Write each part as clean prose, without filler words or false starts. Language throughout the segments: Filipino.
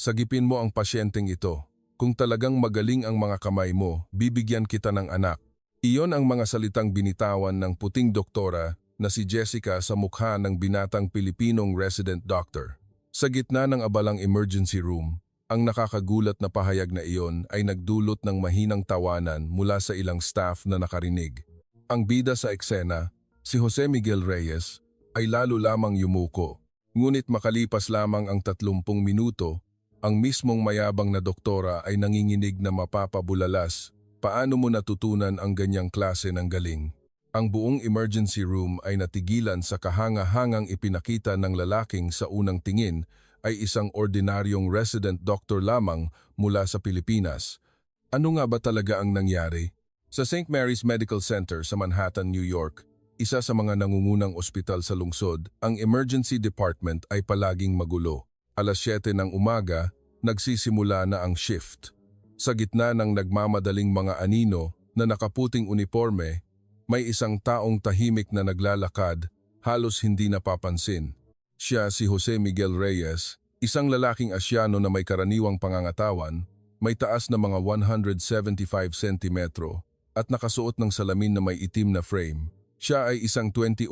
Sagipin mo ang pasyenteng ito. Kung talagang magaling ang mga kamay mo, bibigyan kita ng anak. Iyon ang mga salitang binitawan ng puting doktora na si Jessica sa mukha ng binatang Pilipinong resident doctor. Sa gitna ng abalang emergency room, ang nakakagulat na pahayag na iyon ay nagdulot ng mahinang tawanan mula sa ilang staff na nakarinig. Ang bida sa eksena, si Jose Miguel Reyes, ay lalo lamang yumuko. Ngunit makalipas lamang ang 30 minuto, ang mismong mayabang na doktora ay nanginginig na mapapabulalas. Paano mo natutunan ang ganyang klase ng galing? Ang buong emergency room ay natigilan sa kahanga-hangang ipinakita ng lalaking sa unang tingin ay isang ordinaryong resident doctor lamang mula sa Pilipinas. Ano nga ba talaga ang nangyari? Sa St. Mary's Medical Center sa Manhattan, New York, isa sa mga nangungunang ospital sa lungsod, ang emergency department ay palaging magulo. Alas 7 ng umaga, nagsisimula na ang shift. Sa gitna ng nagmamadaling mga anino na nakaputing uniforme, may isang taong tahimik na naglalakad, halos hindi napapansin. Siya si Jose Miguel Reyes, isang lalaking Asyano na may karaniwang pangangatawan, may taas na mga 175 sentimetro at nakasuot ng salamin na may itim na frame. Siya ay isang 28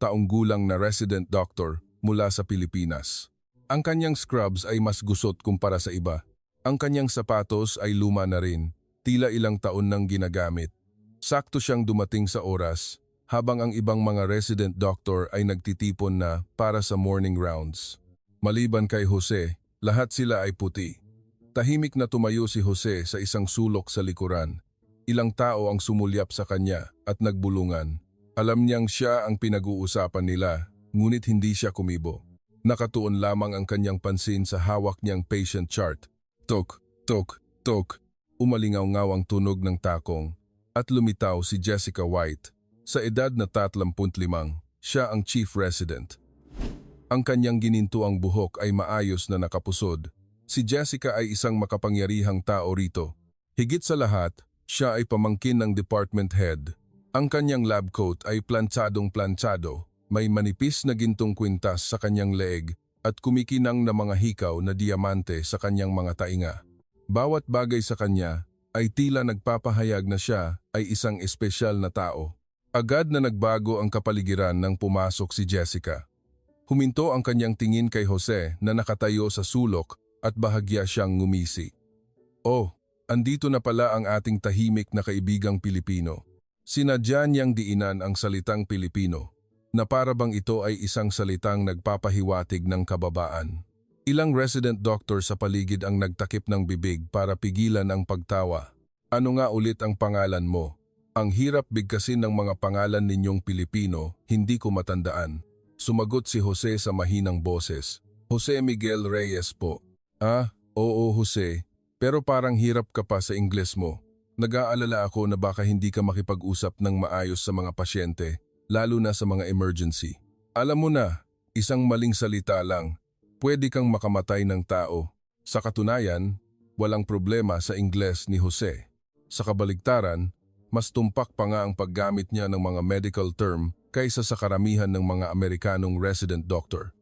taong gulang na resident doctor mula sa Pilipinas. Ang kanyang scrubs ay mas gusot kumpara sa iba. Ang kanyang sapatos ay luma na rin, tila ilang taon nang ginagamit. Sakto siyang dumating sa oras, habang ang ibang mga resident doctor ay nagtitipon na para sa morning rounds. Maliban kay Jose, lahat sila ay puti. Tahimik na tumayo si Jose sa isang sulok sa likuran. Ilang tao ang sumulyap sa kanya at nagbulungan. Alam niyang siya ang pinag-uusapan nila, ngunit hindi siya kumibo. Nakatuon lamang ang kanyang pansin sa hawak niyang patient chart. Tok, tok, tok. Umalingaw-ngaw ang tunog ng takong. At lumitaw si Jessica White. Sa edad na 35, siya ang chief resident. Ang kanyang ginintuang buhok ay maayos na nakapusod. Si Jessica ay isang makapangyarihang tao rito. Higit sa lahat, siya ay pamangkin ng department head. Ang kanyang lab coat ay plantsadong-plantsado, may manipis na gintong kwintas sa kanyang leeg at kumikinang na mga hikaw na diamante sa kanyang mga tainga. Bawat bagay sa kanya ay tila nagpapahayag na siya ay isang espesyal na tao. Agad na nagbago ang kapaligiran nang pumasok si Jessica. Huminto ang kanyang tingin kay Jose na nakatayo sa sulok at bahagya siyang ngumisi. Oh, andito na pala ang ating tahimik na kaibigang Pilipino. Sinadya niyang diinan ang salitang Pilipino, na para bang ito ay isang salitang nagpapahiwatig ng kababaan. Ilang resident doctor sa paligid ang nagtakip ng bibig para pigilan ang pagtawa. Ano nga ulit ang pangalan mo? Ang hirap bigkasin ng mga pangalan ninyong Pilipino, hindi ko matandaan. Sumagot si Jose sa mahinang boses. Jose Miguel Reyes po. Ah, oo Jose, pero parang hirap ka pa sa Ingles mo. Nag-aalala ako na baka hindi ka makipag-usap ng maayos sa mga pasyente, lalo na sa mga emergency. Alam mo na, isang maling salita lang. Pwede kang makamatay ng tao. Sa katunayan, walang problema sa Ingles ni Jose. Sa kabaligtaran, mas tumpak pa nga ang paggamit niya ng mga medical term kaysa sa karamihan ng mga Amerikanong resident doctor.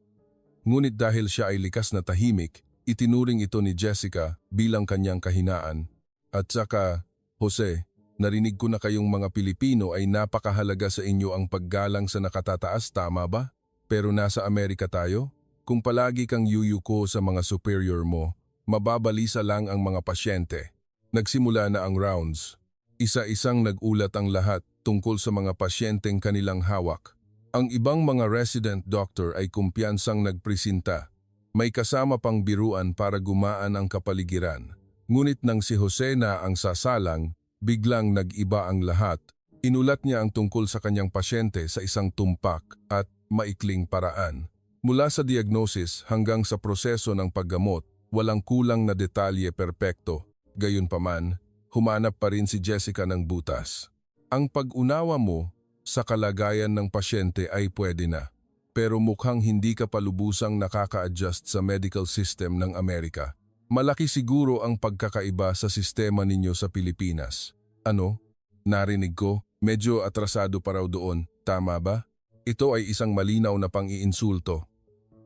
Ngunit dahil siya ay likas na tahimik, itinuring ito ni Jessica bilang kanyang kahinaan. At saka, Jose, narinig ko na kayong mga Pilipino ay napakahalaga sa inyo ang paggalang sa nakatataas, tama ba? Pero nasa Amerika tayo? Kung palagi kang yuyuko sa mga superior mo, mababalisa lang ang mga pasyente. Nagsimula na ang rounds. Isa-isang nag-ulat ang lahat tungkol sa mga pasyenteng kanilang hawak. Ang ibang mga resident doctor ay kumpiyansang nagpresinta. May kasama pang biruan para gumaan ang kapaligiran. Ngunit nang si Jose na ang sasalang, biglang nag-iba ang lahat. Inulat niya ang tungkol sa kanyang pasyente sa isang tumpak at maikling paraan. Mula sa diagnosis hanggang sa proseso ng paggamot, walang kulang na detalye perpekto. Gayunpaman, humanap pa rin si Jessica ng butas. Ang pag-unawa mo sa kalagayan ng pasyente ay pwede na, pero mukhang hindi ka palubusang nakaka-adjust sa medical system ng Amerika. Malaki siguro ang pagkakaiba sa sistema ninyo sa Pilipinas. Ano? Narinig ko, medyo atrasado pa raw doon, tama ba? Ito ay isang malinaw na pang-iinsulto.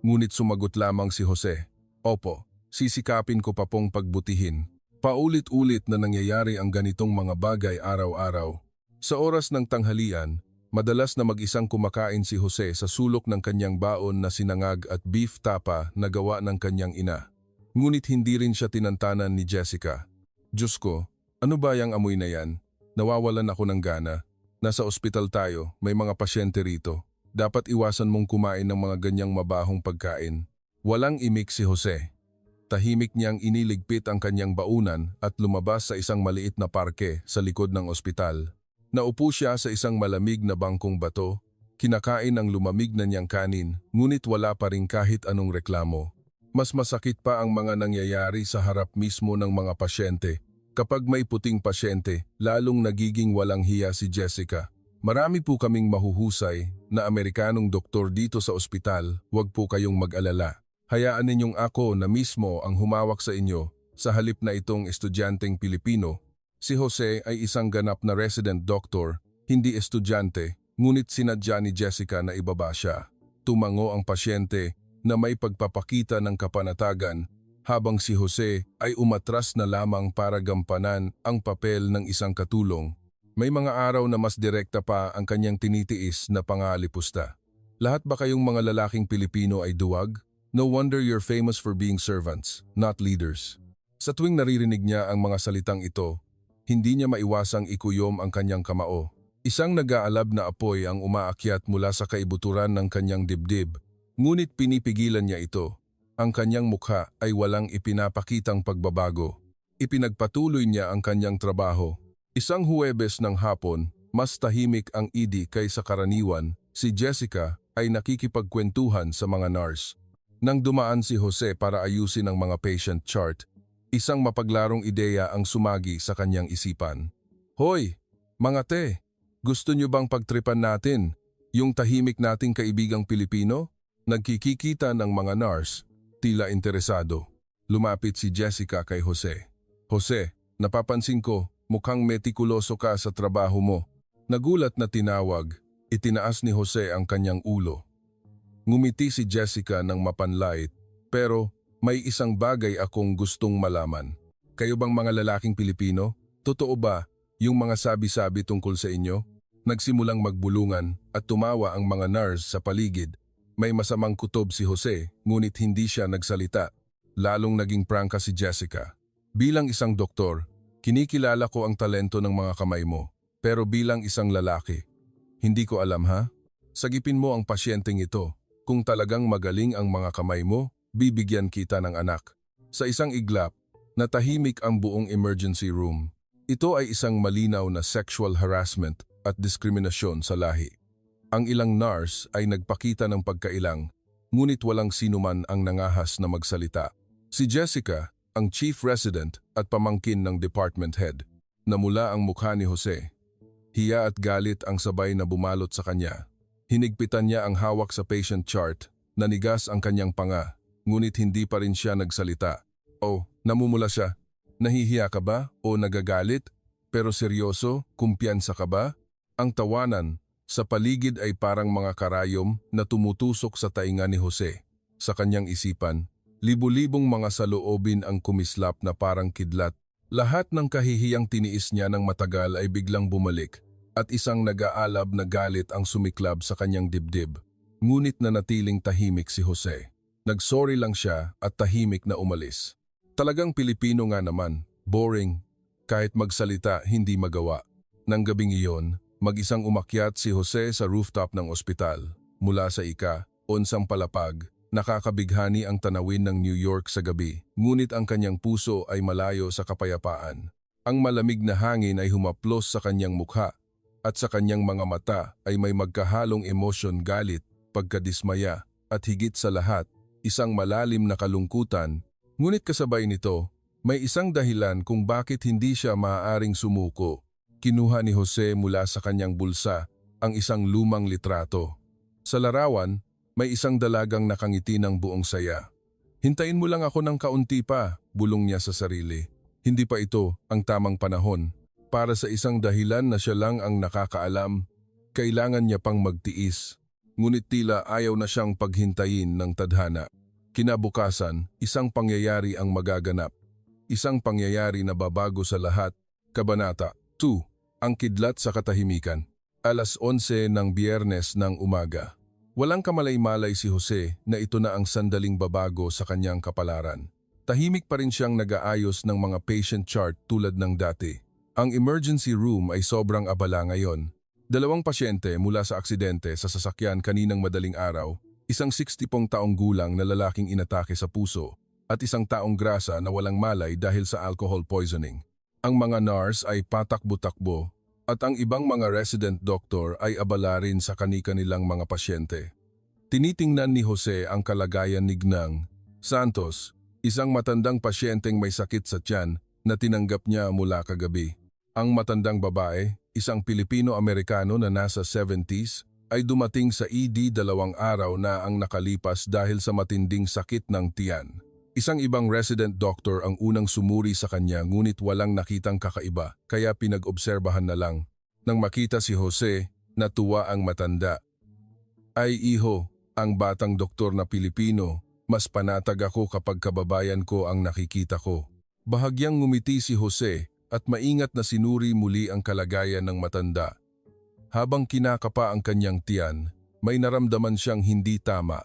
Ngunit sumagot lamang si Jose. Opo, sisikapin ko pa pong pagbutihin. Paulit-ulit na nangyayari ang ganitong mga bagay araw-araw. Sa oras ng tanghalian, madalas na mag-isang kumakain si Jose sa sulok ng kanyang baon na sinangag at beef tapa na gawa ng kanyang ina. Ngunit hindi rin siya tinantanan ni Jessica. Diyos ko, ano ba yung amoy na yan? Nawawalan ako ng gana. Nasa ospital tayo, may mga pasyente rito. Dapat iwasan mong kumain ng mga ganyang mabahong pagkain. Walang imik si Jose. Tahimik niyang iniligpit ang kanyang baunan at lumabas sa isang maliit na parke sa likod ng ospital. Naupo siya sa isang malamig na bangkong bato, kinakain ang lumamig na niyang kanin, ngunit wala pa rin kahit anong reklamo. Mas masakit pa ang mga nangyayari sa harap mismo ng mga pasyente. Kapag may puting pasyente, lalong nagiging walang hiya si Jessica. Marami po kaming mahuhusay na Amerikanong doktor dito sa ospital, huwag po kayong mag-alala. Hayaan ninyong ako na mismo ang humawak sa inyo sa halip na itong estudyanteng Pilipino. Si Jose ay isang ganap na resident doctor, hindi estudyante, ngunit sinadya ni Jessica na ibaba siya. Tumango ang pasyente na may pagpapakita ng kapanatagan habang si Jose ay umatras na lamang para gampanan ang papel ng isang katulong. May mga araw na mas direkta pa ang kanyang tinitiis na pangalipusta. Lahat ba kayong mga lalaking Pilipino ay duwag? No wonder you're famous for being servants, not leaders. Sa tuwing naririnig niya ang mga salitang ito, hindi niya maiwasang ikuyom ang kanyang kamao. Isang nag-aalab na apoy ang umaakyat mula sa kaibuturan ng kanyang dibdib. Ngunit pinipigilan niya ito. Ang kanyang mukha ay walang ipinapakitang pagbabago. Ipinagpatuloy niya ang kanyang trabaho. Isang Huwebes ng hapon, mas tahimik ang ED kaysa karaniwan, si Jessica ay nakikipagkwentuhan sa mga nurse. Nang dumaan si Jose para ayusin ang mga patient chart, isang mapaglarong ideya ang sumagi sa kanyang isipan. Hoy, mga te, gusto niyo bang pagtripan natin? Yung tahimik nating kaibigang Pilipino? Nagkikikita ng mga nurse, tila interesado. Lumapit si Jessica kay Jose. Jose, napapansin ko, mukhang metikuloso ka sa trabaho mo. Nagulat na tinawag, itinaas ni Jose ang kanyang ulo. Ngumiti si Jessica ng mapanlait, pero may isang bagay akong gustong malaman. Kayo bang mga lalaking Pilipino? Totoo ba yung mga sabi-sabi tungkol sa inyo? Nagsimulang magbulungan at tumawa ang mga nurse sa paligid. May masamang kutob si Jose, ngunit hindi siya nagsalita. Lalong naging prangka si Jessica. Bilang isang doktor, kinikilala ko ang talento ng mga kamay mo. Pero bilang isang lalaki, hindi ko alam ha? Sagipin mo ang pasyenteng ito. Kung talagang magaling ang mga kamay mo, bibigyan kita ng anak. Sa isang iglap, natahimik ang buong emergency room. Ito ay isang malinaw na sexual harassment at diskriminasyon sa lahi. Ang ilang nurse ay nagpakita ng pagkailang, ngunit walang sinuman ang nangahas na magsalita. Si Jessica, ang chief resident at pamangkin ng department head, namula ang mukha ni Jose. Hiya at galit ang sabay na bumalot sa kanya. Hinigpitan niya ang hawak sa patient chart, nanigas ang kanyang panga, ngunit hindi pa rin siya nagsalita. Oh, namumula siya. Nahihiya ka ba o nagagalit? Pero seryoso, kumpiyansa ka ba? Ang tawanan sa paligid ay parang mga karayom na tumutusok sa tainga ni Jose. Sa kanyang isipan, libu-libong mga saloobin ang kumislap na parang kidlat. Lahat ng kahihiyang tiniis niya ng matagal ay biglang bumalik. At isang nag-aalab na galit ang sumiklab sa kanyang dibdib. Ngunit nanatiling tahimik si Jose. Nagsorry lang siya at tahimik na umalis. Talagang Pilipino nga naman, boring. Kahit magsalita, hindi magawa. Nang gabing iyon, mag-isang umakyat si Jose sa rooftop ng ospital. Mula sa ika-onsang palapag, nakakabighani ang tanawin ng New York sa gabi. Ngunit ang kanyang puso ay malayo sa kapayapaan. Ang malamig na hangin ay humaplos sa kanyang mukha. At sa kanyang mga mata ay may magkahalong emosyon, galit, pagkadismaya, at higit sa lahat, isang malalim na kalungkutan. Ngunit kasabay nito, may isang dahilan kung bakit hindi siya maaaring sumuko. Kinuha ni Jose mula sa kanyang bulsa ang isang lumang litrato. Sa larawan, may isang dalagang nakangiti ng buong saya. Hintayin mo lang ako ng kaunti pa, bulong niya sa sarili. Hindi pa ito ang tamang panahon. Para sa isang dahilan na siya lang ang nakakaalam, kailangan niya pang magtiis, ngunit tila ayaw na siyang paghintayin ng tadhana. Kinabukasan, isang pangyayari ang magaganap. Isang pangyayari na babago sa lahat. Kabanata 2. Ang kidlat sa katahimikan. Alas 11 ng Biyernes ng umaga. Walang kamalay-malay si Jose na ito na ang sandaling babago sa kanyang kapalaran. Tahimik pa rin siyang nag-aayos ng mga patient chart tulad ng dati. Ang emergency room ay sobrang abala ngayon. 2 pasyente mula sa aksidente sa sasakyan kaninang madaling araw, isang 60 taong gulang na lalaking inatake sa puso, at isang taong grasa na walang malay dahil sa alcohol poisoning. Ang mga nurse ay patakbo-takbo, at ang ibang mga resident doctor ay abala rin sa kani-kanilang mga pasyente. Tinitingnan ni Jose ang kalagayan ni Gnang Santos, isang matandang pasyenteng may sakit sa tiyan na tinanggap niya mula kagabi. Ang matandang babae, isang Pilipino-Amerikano na nasa 70s, ay dumating sa ED 2 araw na ang nakalipas dahil sa matinding sakit ng tiyan. Isang ibang resident doctor ang unang sumuri sa kanya ngunit walang nakitang kakaiba kaya pinag-obserbahan na lang. Nang makita si Jose, natuwa ang matanda. Ay iho, ang batang doktor na Pilipino, mas panatag ako kapag kababayan ko ang nakikita ko. Bahagyang ngumiti si Jose at maingat na sinuri muli ang kalagayan ng matanda. Habang kinakapa ang kanyang tiyan, may naramdaman siyang hindi tama.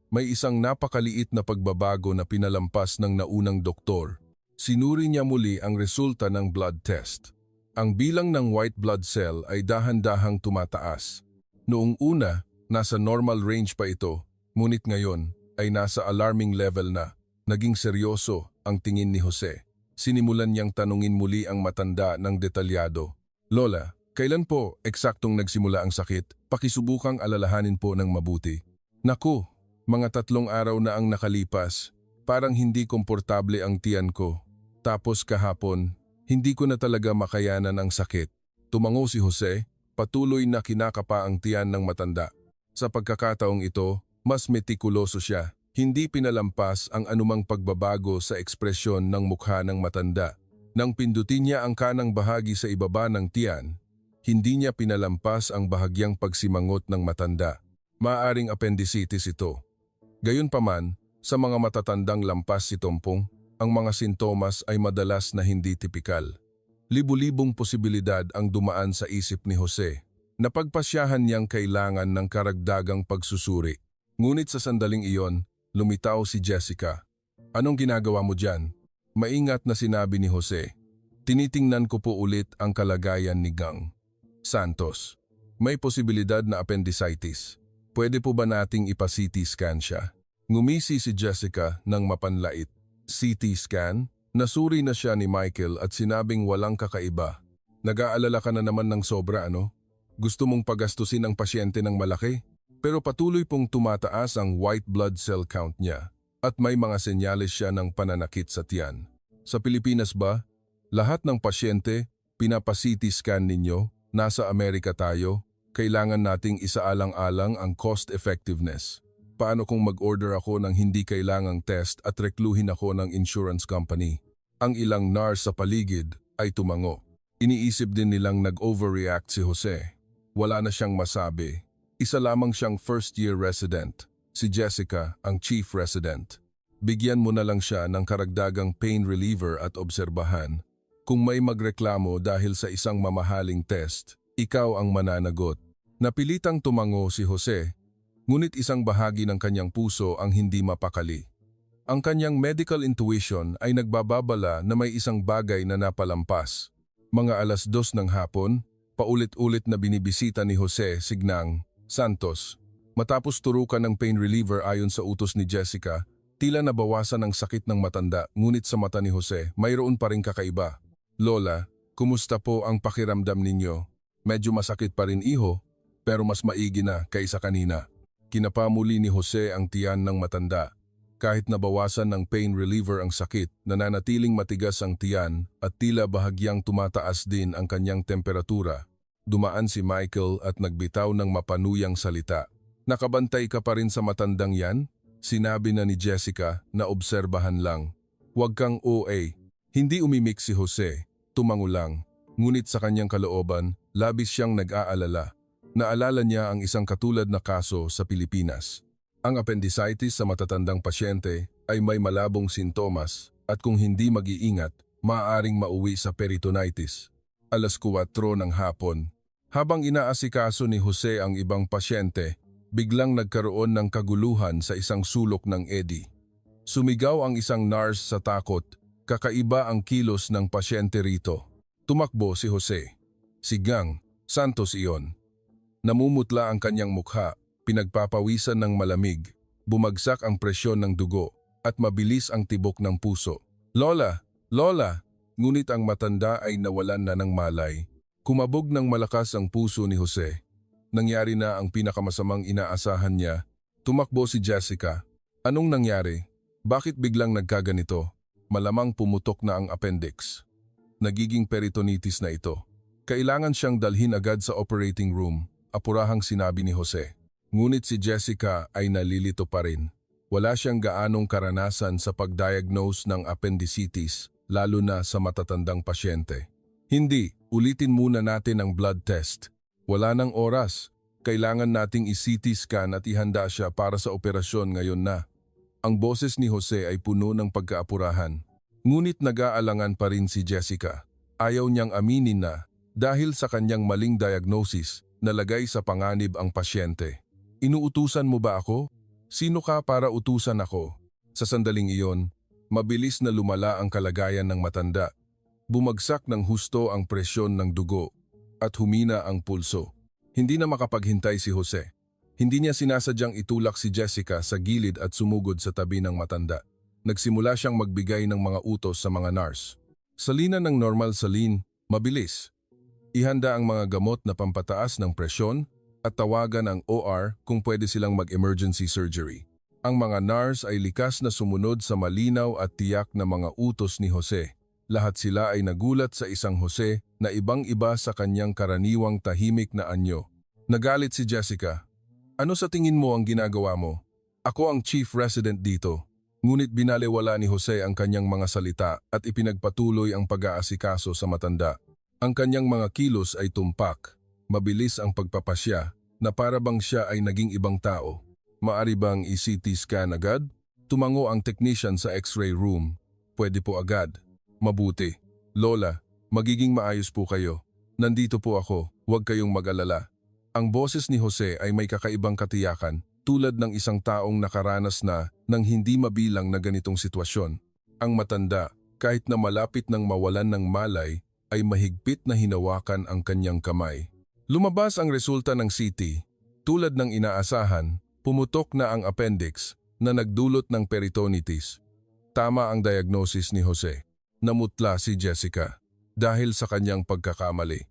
May isang napakaliit na pagbabago na pinalampas ng naunang doktor. Sinuri niya muli ang resulta ng blood test. Ang bilang ng white blood cell ay dahan-dahang tumataas. Noong una, nasa normal range pa ito, ngunit ngayon ay nasa alarming level na. Naging seryoso ang tingin ni Jose. Sinimulan niyang tanungin muli ang matanda ng detalyado. Lola, kailan po eksaktong nagsimula ang sakit? Pakisubukang alalahanin po ng mabuti. Naku! Mga 3 araw na ang nakalipas, parang hindi komportable ang tiyan ko. Tapos kahapon, hindi ko na talaga makayanan ang sakit. Tumango si Jose, patuloy na kinakapa ang tiyan ng matanda. Sa pagkakataong ito, mas metikuloso siya. Hindi pinalampas ang anumang pagbabago sa ekspresyon ng mukha ng matanda. Nang pindutin niya ang kanang bahagi sa ibaba ng tiyan, hindi niya pinalampas ang bahagyang pagsimangot ng matanda. Maaring appendicitis ito. Gayunpaman, sa mga matatandang lampas si Tompong, ang mga sintomas ay madalas na hindi tipikal. Libu-libong posibilidad ang dumaan sa isip ni Jose. Napagpasyahan niyang kailangan ng karagdagang pagsusuri. Ngunit sa sandaling iyon, lumitaw si Jessica. Anong ginagawa mo dyan? Maingat na sinabi ni Jose. Tinitingnan ko po ulit ang kalagayan ni Gnang Santos. May posibilidad na appendicitis. Pwede po ba nating ipa-CT scan siya? Ngumisi si Jessica ng mapanlait. CT scan? Nasuri na siya ni Michael at sinabing walang kakaiba. Nag-aalala ka na naman ng sobra ano? Gusto mong pagastusin ang pasyente ng malaki? Pero patuloy pong tumataas ang white blood cell count niya at may mga senyales siya ng pananakit sa tiyan. Sa Pilipinas ba? Lahat ng pasyente, pinapa-CT scan ninyo, nasa Amerika tayo, kailangan nating isaalang-alang ang cost effectiveness. Paano kung mag-order ako ng hindi kailangang test at rekluhin ako ng insurance company? Ang ilang nurse sa paligid ay tumango. Iniisip din nilang nag-overreact si Jose. Wala na siyang masabi. Isa lamang siyang first-year resident. Si Jessica, ang chief resident. Bigyan mo na lang siya ng karagdagang pain reliever at obserbahan. Kung may magreklamo dahil sa isang mamahaling test, ikaw ang mananagot. Napilitang tumango si Jose, ngunit isang bahagi ng kanyang puso ang hindi mapakali. Ang kanyang medical intuition ay nagbababala na may isang bagay na napalampas. Mga 2:00 ng hapon, paulit-ulit na binibisita ni Jose si Gnang Santos. Matapos turukan ng pain reliever ayon sa utos ni Jessica, tila nabawasan ang sakit ng matanda ngunit sa mata ni Jose mayroon pa ring kakaiba. Lola, kumusta po ang pakiramdam ninyo? Medyo masakit pa rin iho, pero mas maigi na kaysa kanina. Kinapamuli ni Jose ang tiyan ng matanda. Kahit nabawasan ng pain reliever ang sakit, nananatiling matigas ang tiyan at tila bahagyang tumataas din ang kanyang temperatura. Dumaan si Michael at nagbitaw ng mapanuyang salita. Nakabantay ka pa rin sa matandang yan? Sinabi na ni Jessica na obserbahan lang. Huwag kang OA. Hindi umimik si Jose, tumango lang. Ngunit sa kanyang kalooban, labis siyang nag-aalala. Naalala niya ang isang katulad na kaso sa Pilipinas. Ang appendicitis sa matatandang pasyente ay may malabong sintomas at kung hindi mag-iingat, maaaring mauwi sa peritonitis. 4:00 ng hapon. Habang inaasikaso ni Jose ang ibang pasyente, biglang nagkaroon ng kaguluhan sa isang sulok ng ED. Sumigaw ang isang nurse sa takot, kakaiba ang kilos ng pasyente rito. Tumakbo si Jose. Sigang, Santos iyon. Namumutla ang kanyang mukha, pinagpapawisan ng malamig, bumagsak ang presyon ng dugo, at mabilis ang tibok ng puso. Lola! Lola! Ngunit ang matanda ay nawalan na ng malay. Kumabog ng malakas ang puso ni Jose. Nangyari na ang pinakamasamang inaasahan niya. Tumakbo si Jessica. Anong nangyari? Bakit biglang nagkaganito? Malamang pumutok na ang appendix. Nagiging peritonitis na ito. Kailangan siyang dalhin agad sa operating room, apurahang sinabi ni Jose. Ngunit si Jessica ay nalilito pa rin. Wala siyang gaanong karanasan sa pagdiagnose ng appendicitis, lalo na sa matatandang pasyente. Hindi, ulitin muna natin ang blood test. Wala nang oras. Kailangan nating i-CT scan at ihanda siya para sa operasyon ngayon na. Ang boses ni Jose ay puno ng pagkaapurahan. Ngunit nag-aalangan pa rin si Jessica. Ayaw niyang aminin na, dahil sa kanyang maling diagnosis, nalagay sa panganib ang pasyente. Inuutusan mo ba ako? Sino ka para utusan ako? Sa sandaling iyon, mabilis na lumala ang kalagayan ng matanda. Bumagsak ng husto ang presyon ng dugo at humina ang pulso. Hindi na makapaghintay si Jose. Hindi niya sinasadyang itulak si Jessica sa gilid at sumugod sa tabi ng matanda. Nagsimula siyang magbigay ng mga utos sa mga nurse. Salinan ng normal saline, mabilis. Ihanda ang mga gamot na pampataas ng presyon at tawagan ang OR kung pwede silang mag-emergency surgery. Ang mga nurse ay likas na sumunod sa malinaw at tiyak na mga utos ni Jose. Lahat sila ay nagulat sa isang Jose na ibang-iba sa kanyang karaniwang tahimik na anyo. Nagalit si Jessica. Ano sa tingin mo ang ginagawa mo? Ako ang chief resident dito. Ngunit binalewala ni Jose ang kanyang mga salita at ipinagpatuloy ang pag-aasikaso sa matanda. Ang kanyang mga kilos ay tumpak. Mabilis ang pagpapasya na para bang siya ay naging ibang tao. Maari bang i-CT scan agad? Tumango ang technician sa x-ray room. Pwede po agad. Mabuti. Lola, magiging maayos po kayo. Nandito po ako, huwag kayong mag-alala. Ang boses ni Jose ay may kakaibang katiyakan, tulad ng isang taong nakaranas na ng hindi mabilang na ganitong sitwasyon. Ang matanda, kahit na malapit ng mawalan ng malay, ay mahigpit na hinawakan ang kanyang kamay. Lumabas ang resulta ng CT. Tulad ng inaasahan, pumutok na ang appendix na nagdulot ng peritonitis. Tama ang diagnosis ni Jose. Namutla si Jessica dahil sa kanyang pagkakamali.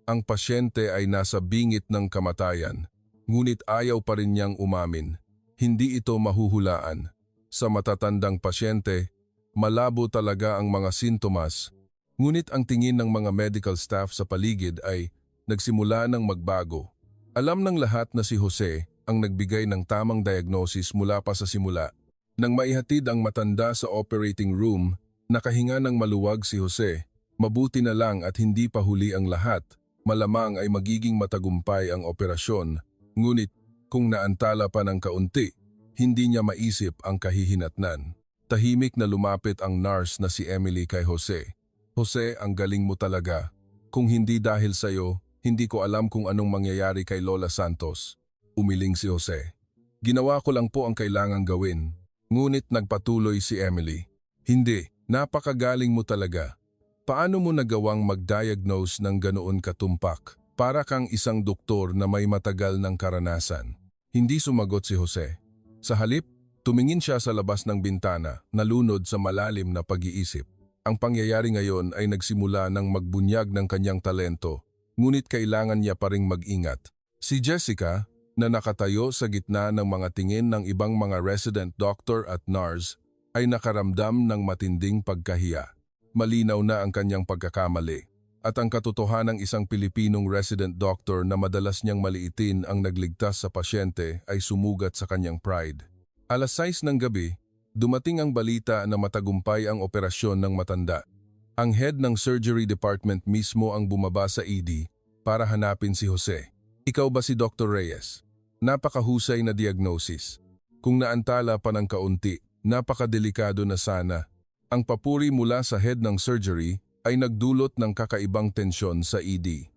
Ang pasyente ay nasa bingit ng kamatayan, ngunit ayaw pa rin niyang umamin. Hindi ito mahuhulaan. Sa matatandang pasyente, malabo talaga ang mga sintomas, ngunit ang tingin ng mga medical staff sa paligid ay nagsimula ng magbago. Alam ng lahat na si Jose ang nagbigay ng tamang diagnosis mula pa sa simula. Nang maihatid ang matanda sa operating room, nakahinga ng maluwag si Jose. Mabuti na lang at hindi pa huli ang lahat. Malamang ay magiging matagumpay ang operasyon. Ngunit kung naantala pa ng kaunti, hindi niya maisip ang kahihinatnan. Tahimik na lumapit ang nurse na si Emily kay Jose. Jose, ang galing mo talaga. Kung hindi dahil sa'yo, hindi ko alam kung anong mangyayari kay Lola Santos. Umiling si Jose. Ginawa ko lang po ang kailangang gawin. Ngunit nagpatuloy si Emily. Hindi. Napakagaling mo talaga. Paano mo nagawang mag-diagnose ng ganoon katumpak? Para kang isang doktor na may matagal ng karanasan. Hindi sumagot si Jose. Sa halip, tumingin siya sa labas ng bintana, nalunod sa malalim na pag-iisip. Ang pangyayari ngayon ay nagsimula ng magbunyag ng kanyang talento, ngunit kailangan niya pa ring mag-ingat. Si Jessica, na nakatayo sa gitna ng mga tingin ng ibang mga resident doctor at nurse, ay nakaramdam ng matinding pagkahiya. Malinaw na ang kanyang pagkakamali at ang katotohanang isang Pilipinong resident doctor na madalas niyang maliitin ang nagligtas sa pasyente ay sumugat sa kanyang pride. 6:00 ng gabi, dumating ang balita na matagumpay ang operasyon ng matanda. Ang head ng surgery department mismo ang bumaba sa ED para hanapin si Jose. Ikaw ba si Dr. Reyes? Napakahusay na diagnosis. Kung naantala pa ng kaunti, napakadelikado na sana. Ang papuri mula sa head ng surgery ay nagdulot ng kakaibang tensyon sa ED.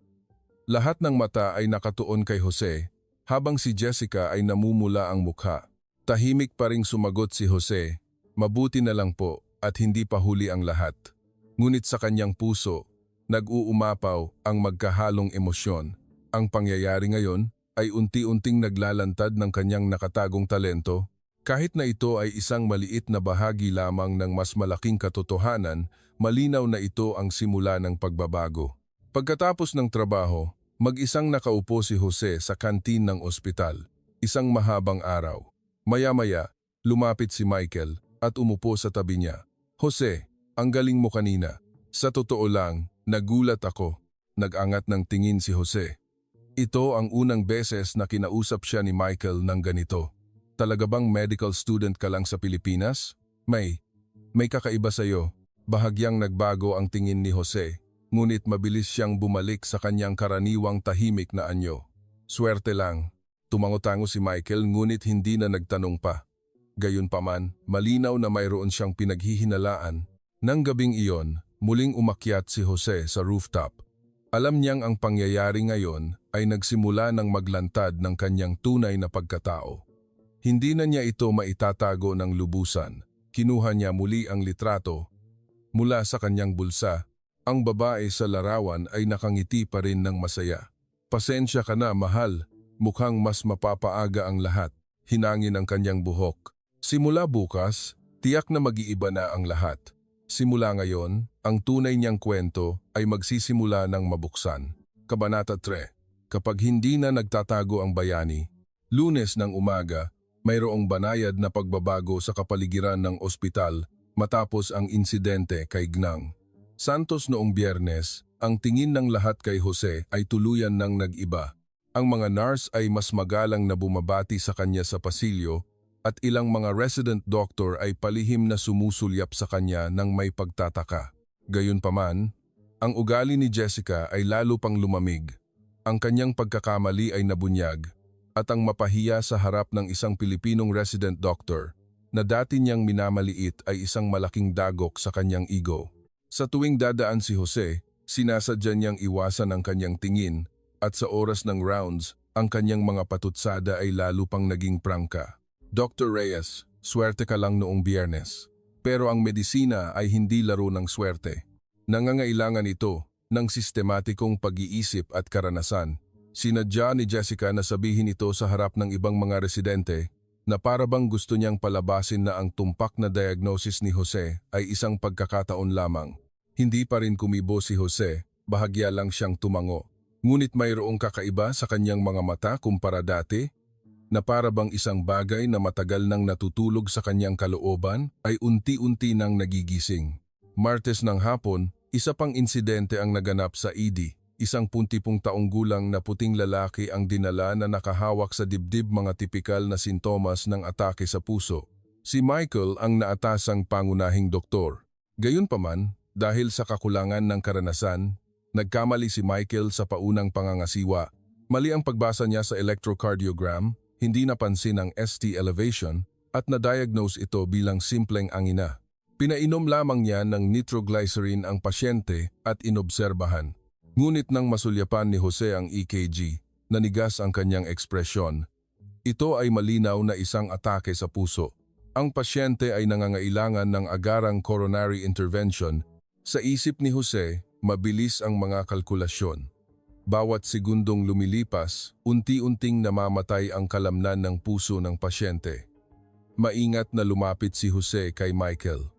Lahat ng mata ay nakatuon kay Jose, habang si Jessica ay namumula ang mukha. Tahimik pa ring sumagot si Jose, "Mabuti na lang po at hindi pa huli ang lahat." Ngunit sa kanyang puso, nag-uumapaw ang magkahalong emosyon. Ang pangyayari ngayon ay unti-unting naglalantad ng kanyang nakatagong talento. Kahit na ito ay isang maliit na bahagi lamang ng mas malaking katotohanan, malinaw na ito ang simula ng pagbabago. Pagkatapos ng trabaho, mag-isang nakaupo si Jose sa kantin ng ospital. Isang mahabang araw. Maya-maya, lumapit si Michael at umupo sa tabi niya. "Jose, ang galing mo kanina." "Sa totoo lang, nagulat ako." Nag-angat ng tingin si Jose. Ito ang unang beses na kinausap siya ni Michael ng ganito. "Talaga bang medical student ka lang sa Pilipinas?" May kakaiba sa'yo." Bahagyang nagbago ang tingin ni Jose, ngunit mabilis siyang bumalik sa kanyang karaniwang tahimik na anyo. "Swerte lang." Tumango-tango si Michael ngunit hindi na nagtanong pa. Gayunpaman, malinaw na mayroon siyang pinaghihinalaan. Nang gabing iyon, muling umakyat si Jose sa rooftop. Alam niyang ang pangyayari ngayon ay nagsimula ng maglantad ng kanyang tunay na pagkatao. Hindi na niya ito maitatago ng lubusan. Kinuha niya muli ang litrato. Mula sa kanyang bulsa, ang babae sa larawan ay nakangiti pa rin ng masaya. "Pasensya ka na, mahal. Mukhang mas mapapaaga ang lahat." Hinangin ang kanyang buhok. "Simula bukas, tiyak na mag-iiba na ang lahat." Simula ngayon, ang tunay niyang kwento ay magsisimula ng mabuksan. Kabanata 3. Kapag hindi na nagtatago ang bayani. Lunes ng umaga, mayroong banayad na pagbabago sa kapaligiran ng ospital matapos ang insidente kay Gnang. Santos noong Biyernes, ang tingin ng lahat kay Jose ay tuluyan ng nag-iba. Ang mga nurse ay mas magalang na bumabati sa kanya sa pasilyo at ilang mga resident doctor ay palihim na sumusulyap sa kanya ng may pagtataka. Gayunpaman, ang ugali ni Jessica ay lalo pang lumamig. Ang kanyang pagkakamali ay nabunyag at ang mapahiya sa harap ng isang Pilipinong resident doctor na dati niyang minamaliit ay isang malaking dagok sa kanyang ego. Sa tuwing dadaan si Jose, sinasadya niyang iwasan ang kanyang tingin at sa oras ng rounds, ang kanyang mga patutsada ay lalo pang naging prangka. "Dr. Reyes, swerte ka lang noong Biyernes. Pero ang medisina ay hindi laro ng swerte. Nangangailangan ito ng sistematikong pag-iisip at karanasan." Sinadya ni Jessica na sabihin ito sa harap ng ibang mga residente na para bang gusto niyang palabasin na ang tumpak na diagnosis ni Jose ay isang pagkakataon lamang. Hindi pa rin kumibo si Jose, bahagya lang siyang tumango. Ngunit mayroong kakaiba sa kanyang mga mata kumpara dati, na para bang isang bagay na matagal nang natutulog sa kanyang kalooban ay unti-unti nang nagigising. Martes ng hapon, isa pang insidente ang naganap sa ED. Isang 20 taong gulang na puting lalaki ang dinala na nakahawak sa dibdib mga tipikal na sintomas ng atake sa puso. Si Michael ang naatasang pangunahing doktor. Gayunpaman, dahil sa kakulangan ng karanasan, nagkamali si Michael sa paunang pangangasiwa. Mali ang pagbasa niya sa electrocardiogram, hindi napansin ang ST elevation at na-diagnose ito bilang simpleng angina. Pinainom lamang niya ng nitroglycerin ang pasyente at inobserbahan. Ngunit nang masulyapan ni Jose ang EKG, nanigas ang kanyang ekspresyon. Ito ay malinaw na isang atake sa puso. Ang pasyente ay nangangailangan ng agarang coronary intervention. Sa isip ni Jose, mabilis ang mga kalkulasyon. Bawat segundong lumilipas, unti-unting namamatay ang kalamnan ng puso ng pasyente. Maingat na lumapit si Jose kay Michael.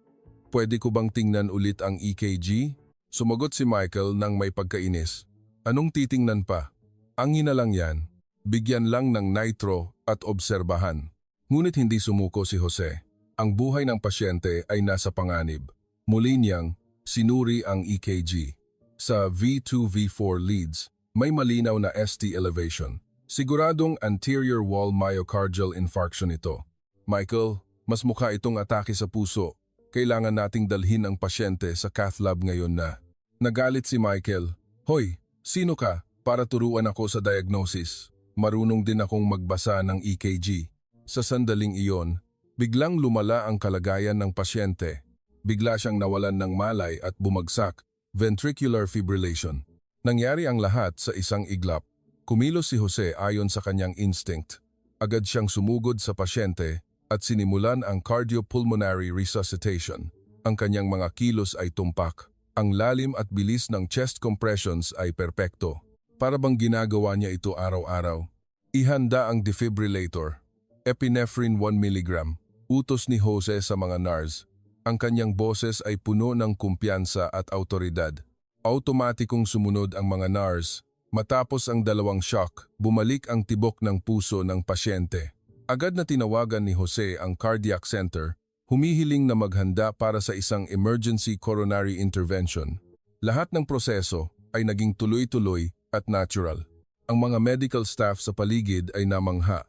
"Pwede ko bang tingnan ulit ang EKG?" Sumagot si Michael nang may pagkainis. "Anong titingnan pa? Angina lang yan. Bigyan lang ng nitro at obserbahan." Ngunit hindi sumuko si Jose. Ang buhay ng pasyente ay nasa panganib. Muli niyang sinuri ang EKG. Sa V2-V4 leads, may malinaw na ST elevation. Siguradong anterior wall myocardial infarction ito. "Michael, mas mukha itong atake sa puso. Kailangan nating dalhin ang pasyente sa cath lab ngayon na." Nagalit si Michael. "Hoy, sino ka para turuan ako sa diagnosis? Marunong din akong magbasa ng EKG." Sa sandaling iyon, biglang lumala ang kalagayan ng pasyente. Bigla siyang nawalan ng malay at bumagsak, ventricular fibrillation. Nangyari ang lahat sa isang iglap. Kumilos si Jose ayon sa kanyang instinct. Agad siyang sumugod sa pasyente at sinimulan ang cardiopulmonary resuscitation. Ang kanyang mga kilos ay tumpak. Ang lalim at bilis ng chest compressions ay perpekto. Para bang ginagawa niya ito araw-araw. Ihanda ang defibrillator. Epinephrine 1 mg. Utos ni Jose sa mga NARS. Ang kanyang boses ay puno ng kumpiyansa at autoridad. Automatikong sumunod ang mga NARS. Matapos ang dalawang shock, bumalik ang tibok ng puso ng pasyente. Agad na tinawagan ni Jose ang cardiac center, humihiling na maghanda para sa isang emergency coronary intervention. Lahat ng proseso ay naging tuloy-tuloy at natural. Ang mga medical staff sa paligid ay namangha.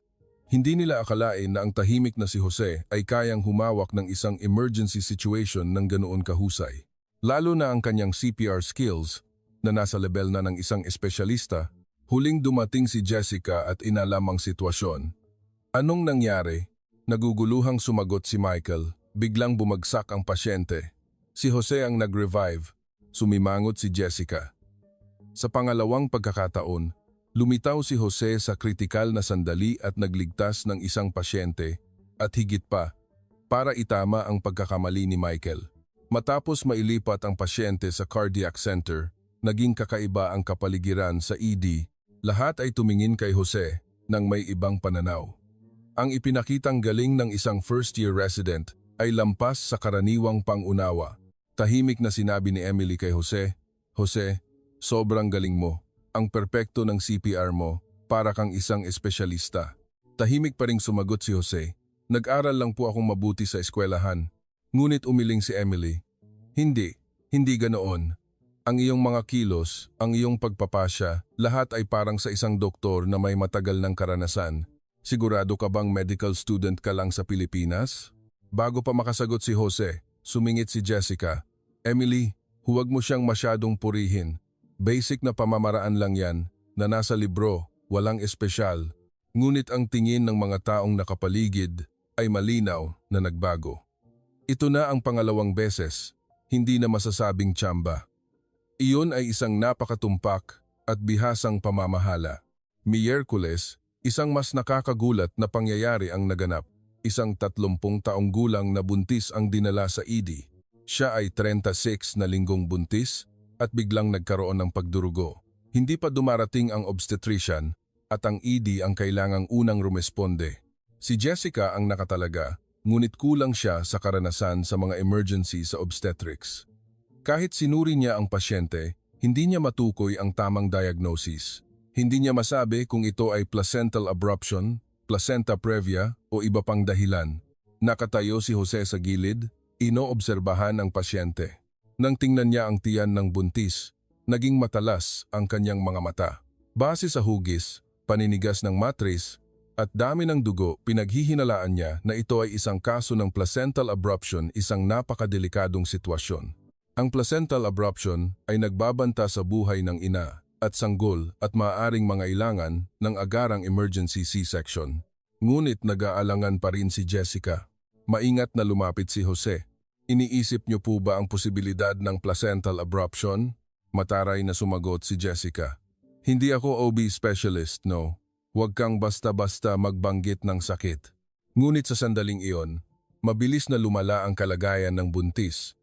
Hindi nila akalain na ang tahimik na si Jose ay kayang humawak ng isang emergency situation ng ganoon kahusay. Lalo na ang kanyang CPR skills na nasa level na ng isang espesyalista. Huling dumating si Jessica at inalam ang sitwasyon. Anong nangyari? Naguguluhang sumagot si Michael. Biglang bumagsak ang pasyente. Si Jose ang nag-revive. Sumimangot si Jessica. Sa pangalawang pagkakataon, lumitaw si Jose sa kritikal na sandali at nagligtas ng isang pasyente at higit pa, para itama ang pagkakamali ni Michael. Matapos mailipat ang pasyente sa cardiac center, naging kakaiba ang kapaligiran sa ED. Lahat ay tumingin kay Jose nang may ibang pananaw. Ang ipinakitang galing ng isang first-year resident ay lampas sa karaniwang pangunawa. Tahimik na sinabi ni Emily kay Jose, "Jose, sobrang galing mo. Ang perpekto ng CPR mo, para kang isang espesyalista." Tahimik pa ring sumagot si Jose, "Nag-aral lang po akong mabuti sa eskwelahan." Ngunit umiling si Emily, Hindi ganoon. Ang iyong mga kilos, ang iyong pagpapasya, lahat ay parang sa isang doktor na may matagal ng karanasan. Sigurado ka bang medical student ka lang sa Pilipinas?" Bago pa makasagot si Jose, sumingit si Jessica, "Emily, huwag mo siyang masyadong purihin. Basic na pamamaraan lang yan, na nasa libro, walang espesyal." Ngunit ang tingin ng mga taong nakapaligid ay malinaw na nagbago. Ito na ang pangalawang beses, hindi na masasabing tsamba. Iyon ay isang napakatumpak at bihasang pamamahala. Miyerkules, isang mas nakakagulat na pangyayari ang naganap. Isang 30 taong gulang na buntis ang dinala sa ED. Siya ay 36 na linggong buntis at biglang nagkaroon ng pagdurugo. Hindi pa dumarating ang obstetrician at ang ED ang kailangang unang rumesponde. Si Jessica ang nakatalaga, ngunit kulang siya sa karanasan sa mga emergency sa obstetrics. Kahit sinuri niya ang pasyente, hindi niya matukoy ang tamang diagnosis. Hindi niya masabi kung ito ay placental abruption, placenta previa o iba pang dahilan. Nakatayo si Jose sa gilid, inoobserbahan ang pasyente. Nang tingnan niya ang tiyan ng buntis, naging matalas ang kanyang mga mata. Base sa hugis, paninigas ng matris, at dami ng dugo, pinaghihinalaan niya na ito ay isang kaso ng placental abruption, isang napakadelikadong sitwasyon. Ang placental abruption ay nagbabanta sa buhay ng ina at sanggol at maaaring mangailangan ng agarang emergency C-section. Ngunit nag-aalangan pa rin si Jessica. Maingat na lumapit si Jose. "Iniisip niyo po ba ang posibilidad ng placental abruption?" Mataray na sumagot si Jessica. "Hindi ako OB specialist, no. Huwag kang basta-basta magbanggit ng sakit." Ngunit sa sandaling iyon, mabilis na lumala ang kalagayan ng buntis.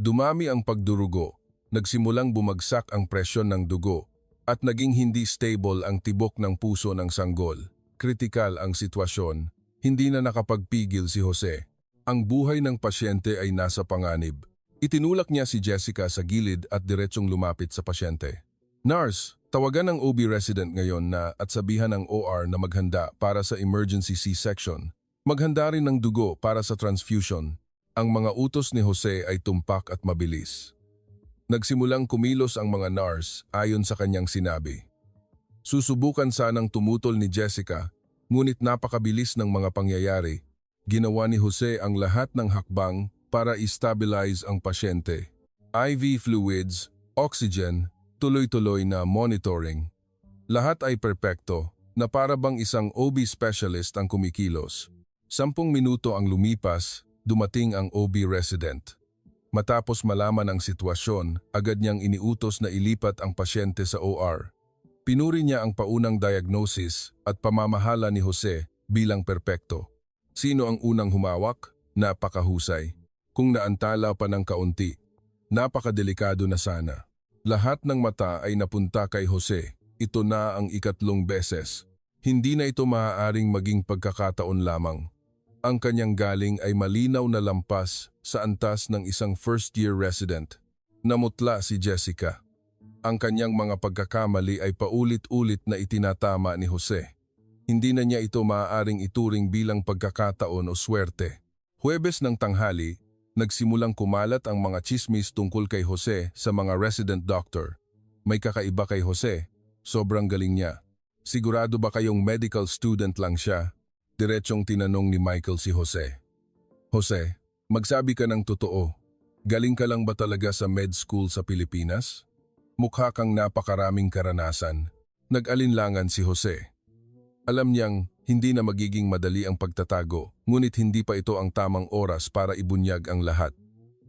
Dumami ang pagdurugo, nagsimulang bumagsak ang presyon ng dugo, at naging hindi stable ang tibok ng puso ng sanggol. Kritikal ang sitwasyon, hindi na nakapagpigil si Jose. Ang buhay ng pasyente ay nasa panganib. Itinulak niya si Jessica sa gilid at diretsong lumapit sa pasyente. "Nurse, tawagan ang OB resident ngayon na at sabihan ang OR na maghanda para sa emergency C-section. Maghanda rin ng dugo para sa transfusion." Ang mga utos ni Jose ay tumpak at mabilis. Nagsimulang kumilos ang mga NARS ayon sa kanyang sinabi. Susubukan sanang tumutol ni Jessica, ngunit napakabilis ng mga pangyayari. Ginawa ni Jose ang lahat ng hakbang para i-stabilize ang pasyente. IV fluids, oxygen, tuloy-tuloy na monitoring. Lahat ay perpekto na para bang isang OB specialist ang kumikilos. 10 minuto ang lumipas, dumating ang OB resident. Matapos malaman ang sitwasyon, agad niyang iniutos na ilipat ang pasyente sa OR. Pinuri niya ang paunang diagnosis at pamamahala ni Jose bilang perpekto. Sino ang unang humawak? Napakahusay. Kung naantala pa ng kaunti, napakadelikado na sana. Lahat ng mata ay napunta kay Jose. Ito na ang 3 beses. Hindi na ito maaaring maging pagkakataon lamang. Ang kanyang galing ay malinaw na lampas sa antas ng isang first-year resident. Namutla si Jessica. Ang kanyang mga pagkakamali ay paulit-ulit na itinatama ni Jose. Hindi na niya ito maaaring ituring bilang pagkakataon o swerte. Huwebes ng tanghali, nagsimulang kumalat ang mga tsismis tungkol kay Jose sa mga resident doctor. May kakaiba kay Jose. Sobrang galing niya. Sigurado ba kayong medical student lang siya? Diretsong tinanong ni Michael si Jose. Jose, magsabi ka ng totoo. Galing ka lang ba talaga sa med school sa Pilipinas? Mukha kang napakaraming karanasan. Nag-alinlangan si Jose. Alam niyang hindi na magiging madali ang pagtatago, ngunit hindi pa ito ang tamang oras para ibunyag ang lahat.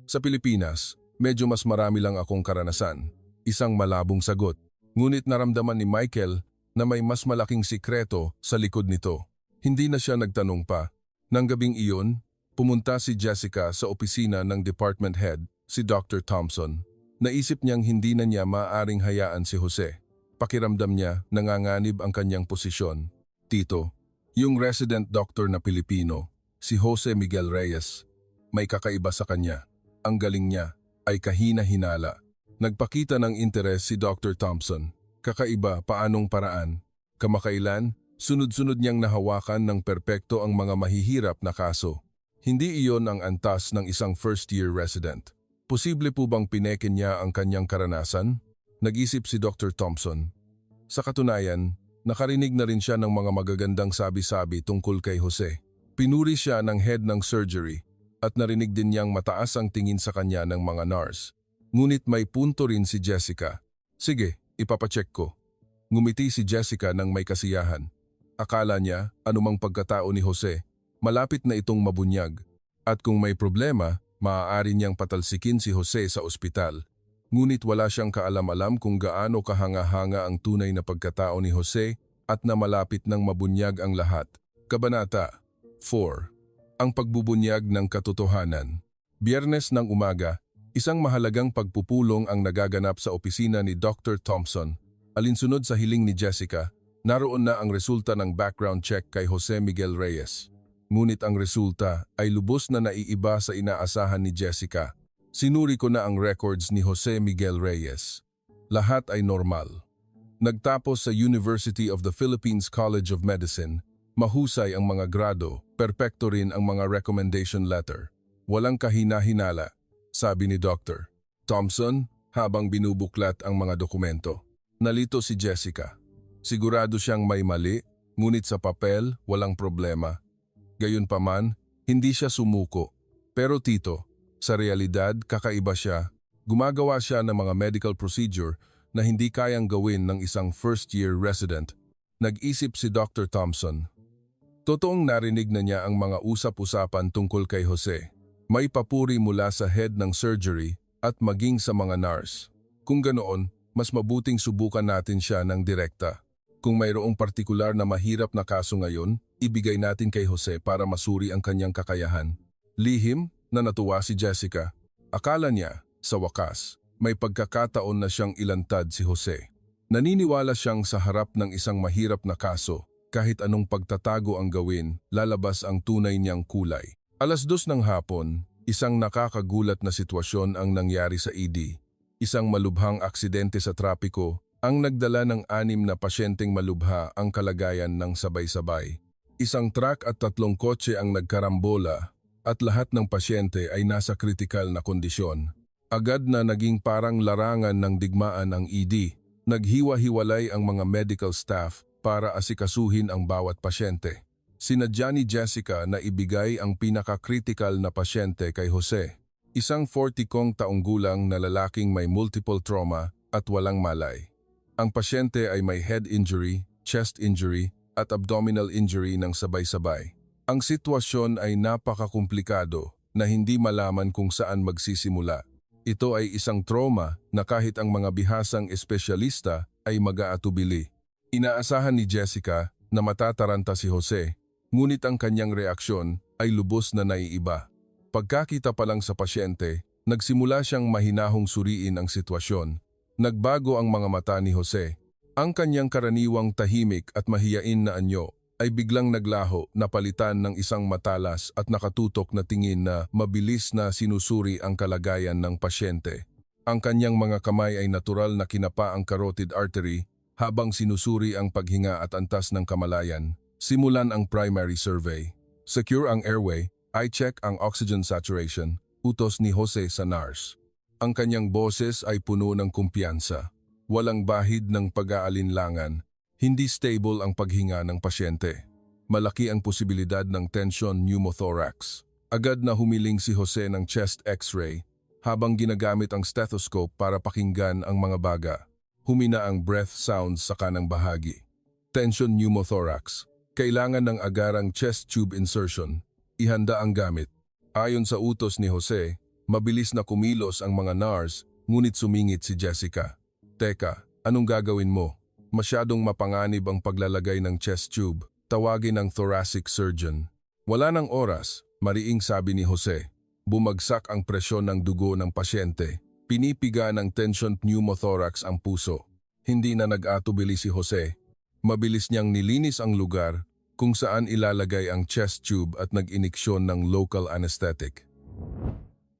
Sa Pilipinas, medyo mas marami lang akong karanasan. Isang malabong sagot. Ngunit naramdaman ni Michael na may mas malaking sikreto sa likod nito. Hindi na siya nagtanong pa. Nang gabing iyon, pumunta si Jessica sa opisina ng department head, si Dr. Thompson. Naisip niyang hindi na niya maaaring hayaan si Jose. Pakiramdam niya nanganganib ang kanyang posisyon. Tito, yung resident doctor na Pilipino, si Jose Miguel Reyes, may kakaiba sa kanya. Ang galing niya ay kahina-hinala. Nagpakita ng interes si Dr. Thompson. Kakaiba, paanong paraan? Kamakailan, sunod-sunod niyang nahawakan ng perpekto ang mga mahihirap na kaso. Hindi iyon ang antas ng isang first-year resident. Posible po bang pineken niya ang kanyang karanasan? Nag-isip si Dr. Thompson. Sa katunayan, nakarinig na rin siya ng mga magagandang sabi-sabi tungkol kay Jose. Pinuri siya ng head ng surgery at narinig din niyang mataas ang tingin sa kanya ng mga nurse. Ngunit may punto rin si Jessica. Sige, ipapacheck ko. Ngumiti si Jessica ng may kasiyahan. Akala niya, anumang pagkatao ni Jose, malapit na itong mabunyag. At kung may problema, maaari niyang patalsikin si Jose sa ospital. Ngunit wala siyang kaalam-alam kung gaano kahanga-hanga ang tunay na pagkatao ni Jose at na malapit nang mabunyag ang lahat. Kabanata 4. Ang pagbubunyag ng katotohanan. Biyernes ng umaga, isang mahalagang pagpupulong ang nagaganap sa opisina ni Dr. Thompson. Alinsunod sa hiling ni Jessica, naroon na ang resulta ng background check kay Jose Miguel Reyes. Ngunit ang resulta ay lubos na naiiba sa inaasahan ni Jessica. Sinuri ko na ang records ni Jose Miguel Reyes. Lahat ay normal. Nagtapos sa University of the Philippines College of Medicine, mahusay ang mga grado, perpekto rin ang mga recommendation letter. Walang kahina-hinala, sabi ni Dr. Thompson habang binubuklat ang mga dokumento. Nalito si Jessica. Sigurado siyang may mali, ngunit sa papel, walang problema. Gayunpaman, hindi siya sumuko. Pero tito, sa realidad, kakaiba siya. Gumagawa siya ng mga medical procedure na hindi kayang gawin ng isang first-year resident. Nag-isip si Dr. Thompson. Totoong narinig na niya ang mga usap-usapan tungkol kay Jose. May papuri mula sa head ng surgery at maging sa mga nurse. Kung ganoon, mas mabuting subukan natin siya ng direkta. Kung mayroong partikular na mahirap na kaso ngayon, ibigay natin kay Jose para masuri ang kanyang kakayahan. Lihim na natuwa si Jessica. Akala niya, sa wakas, may pagkakataon na siyang ilantad si Jose. Naniniwala siyang sa harap ng isang mahirap na kaso, kahit anong pagtatago ang gawin, lalabas ang tunay niyang kulay. 2:00 ng hapon, isang nakakagulat na sitwasyon ang nangyari sa ED. Isang malubhang aksidente sa trapiko ang nagdala ng 6 na pasyenteng malubha ang kalagayan ng sabay-sabay. Isang truck at 3 kotse ang nagkarambola at lahat ng pasyente ay nasa kritikal na kondisyon. Agad na naging parang larangan ng digmaan ang ED. Naghiwa-hiwalay ang mga medical staff para asikasuhin ang bawat pasyente. Sinadya ni Jessica na ibigay ang pinaka-critical na pasyente kay Jose. Isang 40 taong gulang na lalaking may multiple trauma at walang malay. Ang pasyente ay may head injury, chest injury at abdominal injury ng sabay-sabay. Ang sitwasyon ay napakakomplikado na hindi malaman kung saan magsisimula. Ito ay isang trauma na kahit ang mga bihasang espesyalista ay mag-aatubili. Inaasahan ni Jessica na matataranta si Jose, ngunit ang kanyang reaksyon ay lubos na naiiba. Pagkakita pa lang sa pasyente, nagsimula siyang mahinahong suriin ang sitwasyon. Nagbago ang mga mata ni Jose. Ang kanyang karaniwang tahimik at mahiyain na anyo ay biglang naglaho na palitan ng isang matalas at nakatutok na tingin na mabilis na sinusuri ang kalagayan ng pasyente. Ang kanyang mga kamay ay natural na kinapa ang carotid artery habang sinusuri ang paghinga at antas ng kamalayan. Simulan ang primary survey. Secure ang airway, i-check ang oxygen saturation, utos ni Jose sa nurse. Ang kanyang boses ay puno ng kumpiyansa. Walang bahid ng pag-aalinlangan. Hindi stable ang paghinga ng pasyente. Malaki ang posibilidad ng tension pneumothorax. Agad na humiling si Jose ng chest x-ray habang ginagamit ang stethoscope para pakinggan ang mga baga. Humina ang breath sounds sa kanang bahagi. Tension pneumothorax. Kailangan ng agarang chest tube insertion. Ihanda ang gamit. Ayon sa utos ni Jose, mabilis na kumilos ang mga nurse, ngunit sumingit si Jessica. Teka, anong gagawin mo? Masyadong mapanganib ang paglalagay ng chest tube. Tawagin ang thoracic surgeon. Wala nang oras, mariing sabi ni Jose. Bumagsak ang presyon ng dugo ng pasyente. Pinipiga ng tension pneumothorax ang puso. Hindi na nag-atubili si Jose. Mabilis niyang nilinis ang lugar kung saan ilalagay ang chest tube at nag-iniksyon ng local anesthetic.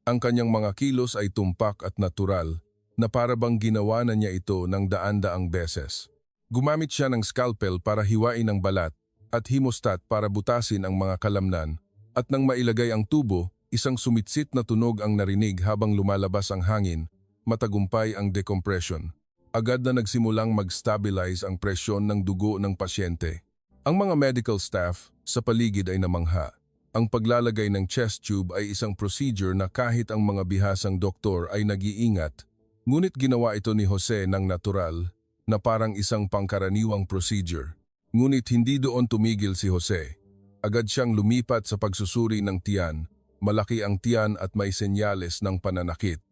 Ang kanyang mga kilos ay tumpak at natural na para bang ginawa na niya ito ng daan-daang beses. Gumamit siya ng scalpel para hiwain ang balat at hemostat para butasin ang mga kalamnan at nang mailagay ang tubo, isang sumitsit na tunog ang narinig habang lumalabas ang hangin, matagumpay ang decompression. Agad na nagsimulang mag-stabilize ang presyon ng dugo ng pasyente. Ang mga medical staff sa paligid ay namangha. Ang paglalagay ng chest tube ay isang procedure na kahit ang mga bihasang doktor ay nag-iingat, ngunit ginawa ito ni Jose ng natural, na parang isang pangkaraniwang procedure. Ngunit hindi doon tumigil si Jose. Agad siyang lumipat sa pagsusuri ng tiyan. Malaki ang tiyan at may senyales ng pananakit.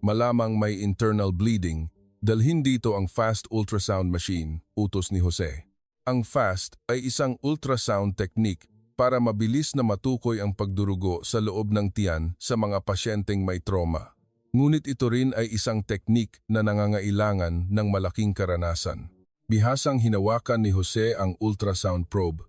Malamang may internal bleeding, dalhin dito ang fast ultrasound machine, utos ni Jose. Ang fast ay isang ultrasound technique para mabilis na matukoy ang pagdurugo sa loob ng tiyan sa mga pasyenteng may trauma. Ngunit ito rin ay isang teknik na nangangailangan ng malaking karanasan. Bihasang hinawakan ni Jose ang ultrasound probe.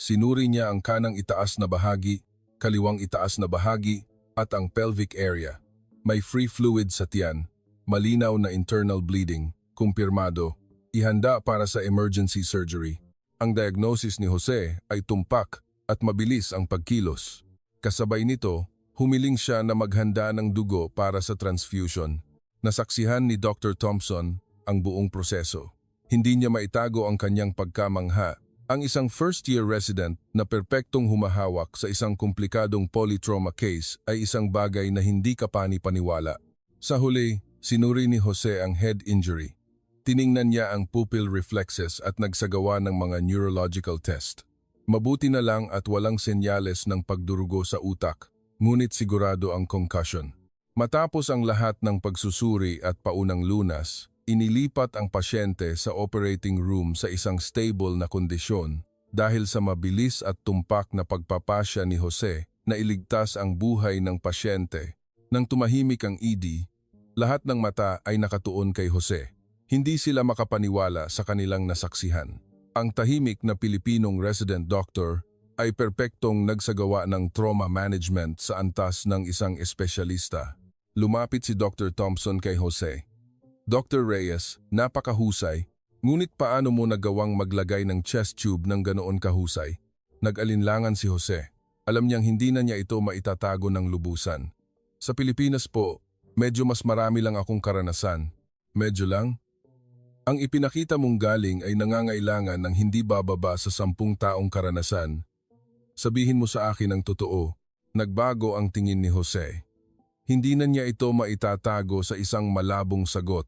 Sinuri niya ang kanang itaas na bahagi, kaliwang itaas na bahagi, at ang pelvic area. May free fluid sa tiyan, malinaw na internal bleeding, kumpirmado, ihanda para sa emergency surgery. Ang diagnosis ni Jose ay tumpak at mabilis ang pagkilos. Kasabay nito, humiling siya na maghanda ng dugo para sa transfusion. Nasaksihan ni Dr. Thompson ang buong proseso. Hindi niya maitago ang kanyang pagkamangha. Ang isang first-year resident na perpektong humahawak sa isang komplikadong polytrauma case ay isang bagay na hindi kapani-paniwala. Sa huli, sinuri ni Jose ang head injury. Tiningnan niya ang pupil reflexes at nagsagawa ng mga neurological test. Mabuti na lang at walang senyales ng pagdurugo sa utak. Ngunit sigurado ang concussion. Matapos ang lahat ng pagsusuri at paunang lunas, inilipat ang pasyente sa operating room sa isang stable na kondisyon dahil sa mabilis at tumpak na pagpapasya ni Jose na iligtas ang buhay ng pasyente. Nang tumahimik ang ED, lahat ng mata ay nakatuon kay Jose. Hindi sila makapaniwala sa kanilang nasaksihan. Ang tahimik na Pilipinong resident doctor ay perpektong nagsagawa ng trauma management sa antas ng isang espesyalista. Lumapit si Dr. Thompson kay Jose. Dr. Reyes, napakahusay, ngunit paano mo nagawang maglagay ng chest tube ng ganoon kahusay? Nag-alinlangan si Jose. Alam niyang hindi na niya ito maitatago ng lubusan. Sa Pilipinas po, medyo mas marami lang akong karanasan. Medyo lang? Ang ipinakita mong galing ay nangangailangan ng hindi bababa sa 10 taong karanasan. Sabihin mo sa akin ang totoo, nagbago ang tingin ni Jose. Hindi na niya ito maitatago sa isang malabong sagot.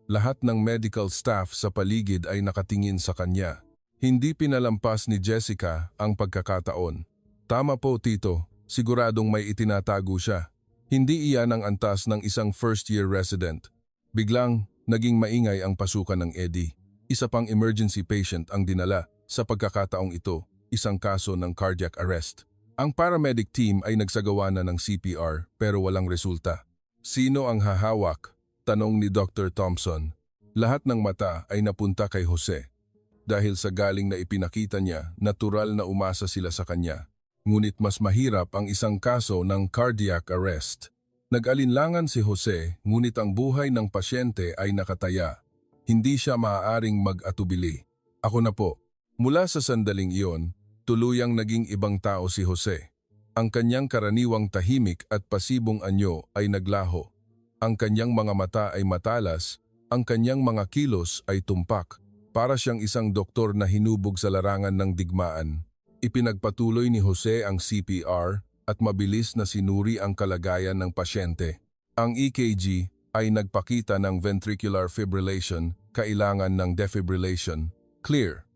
Lahat ng medical staff sa paligid ay nakatingin sa kanya. Hindi pinalampas ni Jessica ang pagkakataon. Tama po, Tito. Siguradong may itinatago siya. Hindi iyan ang antas ng isang first-year resident. Biglang, naging maingay ang pasukan ng Eddie. Isa pang emergency patient ang dinala. Sa pagkakataong ito, isang kaso ng cardiac arrest. Ang paramedic team ay nagsagawa na ng CPR pero walang resulta. Sino ang hahawak? Tanong ni Dr. Thompson. Lahat ng mata ay napunta kay Jose. Dahil sa galing na ipinakita niya, natural na umasa sila sa kanya. Ngunit mas mahirap ang isang kaso ng cardiac arrest. Nag-alinlangan si Jose, ngunit ang buhay ng pasyente ay nakataya. Hindi siya maaaring mag-atubili. Ako na po. Mula sa sandaling iyon, tuluyang naging ibang tao si Jose. Ang kanyang karaniwang tahimik at pasibong anyo ay naglaho. Ang kanyang mga mata ay matalas, ang kanyang mga kilos ay tumpak. Para siyang isang doktor na hinubog sa larangan ng digmaan. Ipinagpatuloy ni Jose ang CPR at mabilis na sinuri ang kalagayan ng pasyente. Ang EKG ay nagpakita ng ventricular fibrillation, kailangan ng defibrillation. Clear.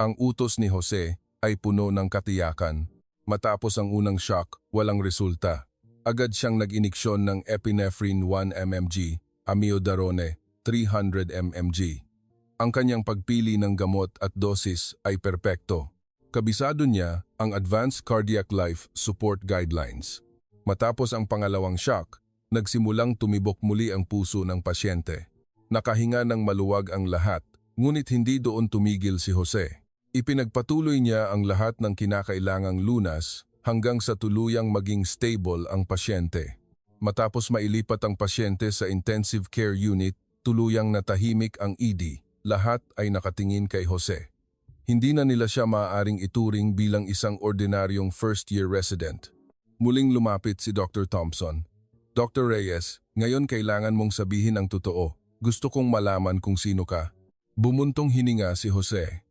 Ang utos ni Jose ay puno ng katiyakan. Matapos ang unang shock, walang resulta. Agad siyang nag-iniksyon ng epinephrine 1 mmg, amiodarone 300 mmg. Ang kanyang pagpili ng gamot at dosis ay perpekto. Kabisado niya ang Advanced Cardiac Life Support Guidelines. Matapos ang pangalawang shock, nagsimulang tumibok muli ang puso ng pasyente. Nakahinga ng maluwag ang lahat, ngunit hindi doon tumigil si Jose. Ipinagpatuloy niya ang lahat ng kinakailangang lunas hanggang sa tuluyang maging stable ang pasyente. Matapos mailipat ang pasyente sa intensive care unit, tuluyang natahimik ang ED. Lahat ay nakatingin kay Jose. Hindi na nila siya maaaring ituring bilang isang ordinaryong first-year resident. Muling lumapit si Dr. Thompson. Dr. Reyes, ngayon kailangan mong sabihin ang totoo. Gusto kong malaman kung sino ka. Bumuntong hininga si Jose.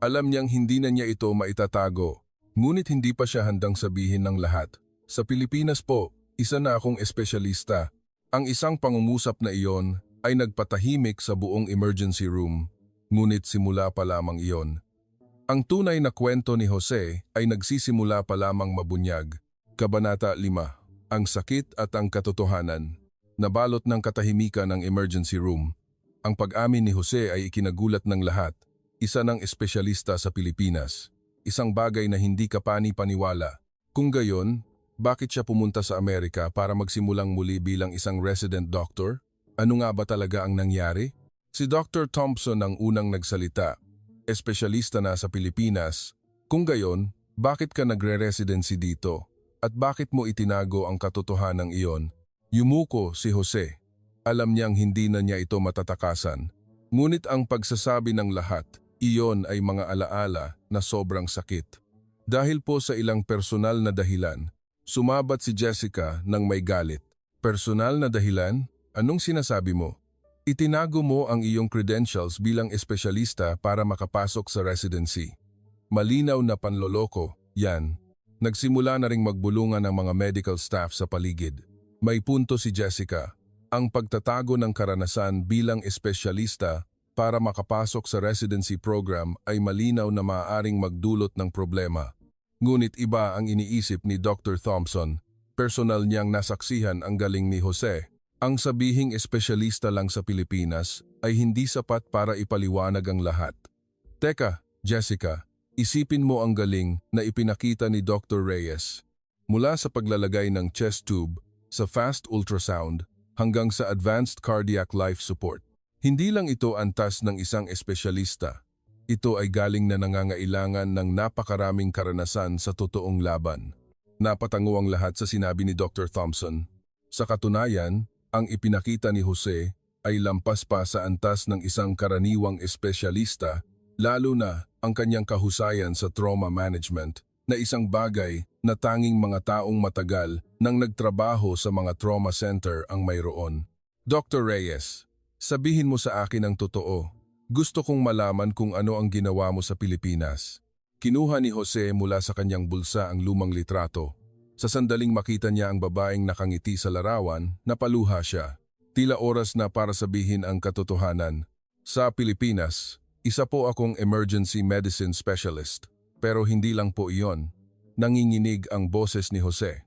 Alam niyang hindi na niya ito maitatago, ngunit hindi pa siya handang sabihin ng lahat. Sa Pilipinas po, isa na akong espesyalista. Ang isang pangungusap na iyon ay nagpatahimik sa buong emergency room, ngunit simula pa lamang iyon. Ang tunay na kwento ni Jose ay nagsisimula pa lamang mabunyag. Kabanata 5. Ang sakit at ang katotohanan. Nabalot ng katahimikan ng emergency room. Ang pag-amin ni Jose ay ikinagulat ng lahat. Isa ng espesyalista sa Pilipinas. Isang bagay na hindi ka pani-paniwala. Kung gayon, bakit siya pumunta sa Amerika para magsimulang muli bilang isang resident doctor? Ano nga ba talaga ang nangyari? Si Dr. Thompson ang unang nagsalita. Espesyalista na sa Pilipinas. Kung gayon, bakit ka nagre-residency dito? At bakit mo itinago ang katotohanan iyon? Yumuko si Jose. Alam niyang hindi na niya ito matatakasan. Ngunit ang pagsasabi ng lahat, iyon ay mga alaala na sobrang sakit. Dahil po sa ilang personal na dahilan, sumabat si Jessica ng may galit. Personal na dahilan? Anong sinasabi mo? Itinago mo ang iyong credentials bilang espesyalista para makapasok sa residency. Malinaw na panloloko, yan. Nagsimula na ring magbulungan ang mga medical staff sa paligid. May punto si Jessica. Ang pagtatago ng karanasan bilang espesyalista para makapasok sa residency program ay malinaw na maaaring magdulot ng problema. Ngunit iba ang iniisip ni Dr. Thompson. Personal niyang nasaksihan ang galing ni Jose. Ang sabihing espesyalista lang sa Pilipinas ay hindi sapat para ipaliwanag ang lahat. Teka, Jessica, isipin mo ang galing na ipinakita ni Dr. Reyes. Mula sa paglalagay ng chest tube, sa fast ultrasound, hanggang sa advanced cardiac life support. Hindi lang ito antas ng isang espesyalista. Ito ay galing na nangangailangan ng napakaraming karanasan sa totoong laban. Napatango ang lahat sa sinabi ni Dr. Thompson. Sa katunayan, ang ipinakita ni Jose ay lampas pa sa antas ng isang karaniwang espesyalista, lalo na ang kanyang kahusayan sa trauma management na isang bagay na tanging mga taong matagal nang nagtrabaho sa mga trauma center ang mayroon. Dr. Reyes, sabihin mo sa akin ang totoo. Gusto kong malaman kung ano ang ginawa mo sa Pilipinas. Kinuha ni Jose mula sa kanyang bulsa ang lumang litrato. Sa sandaling makita niya ang babaeng nakangiti sa larawan, napaluha siya. Tila oras na para sabihin ang katotohanan. Sa Pilipinas, isa po akong emergency medicine specialist. Pero hindi lang po iyon. nanginginig ang boses ni Jose.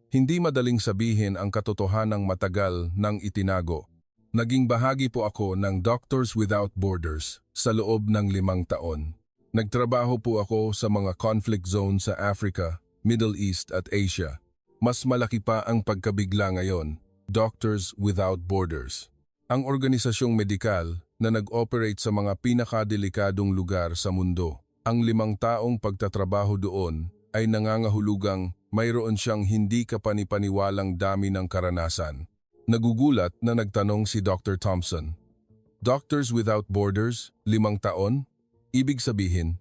Hindi madaling sabihin ang katotohanang matagal nang itinago. Naging bahagi po ako ng Doctors Without Borders sa loob ng 5 taon. Nagtrabaho po ako sa mga conflict zone sa Africa, Middle East at Asia. Mas malaki pa ang pagkabigla ngayon, Doctors Without Borders. Ang organisasyong medikal na nag-operate sa mga pinakadelikadong lugar sa mundo. Ang 5 taong pagtatrabaho doon ay nangangahulugang mayroon siyang hindi kapanipaniwalang dami ng karanasan. Nagugulat na nagtanong si Dr. Thompson. Doctors Without Borders, 5 taon? Ibig sabihin,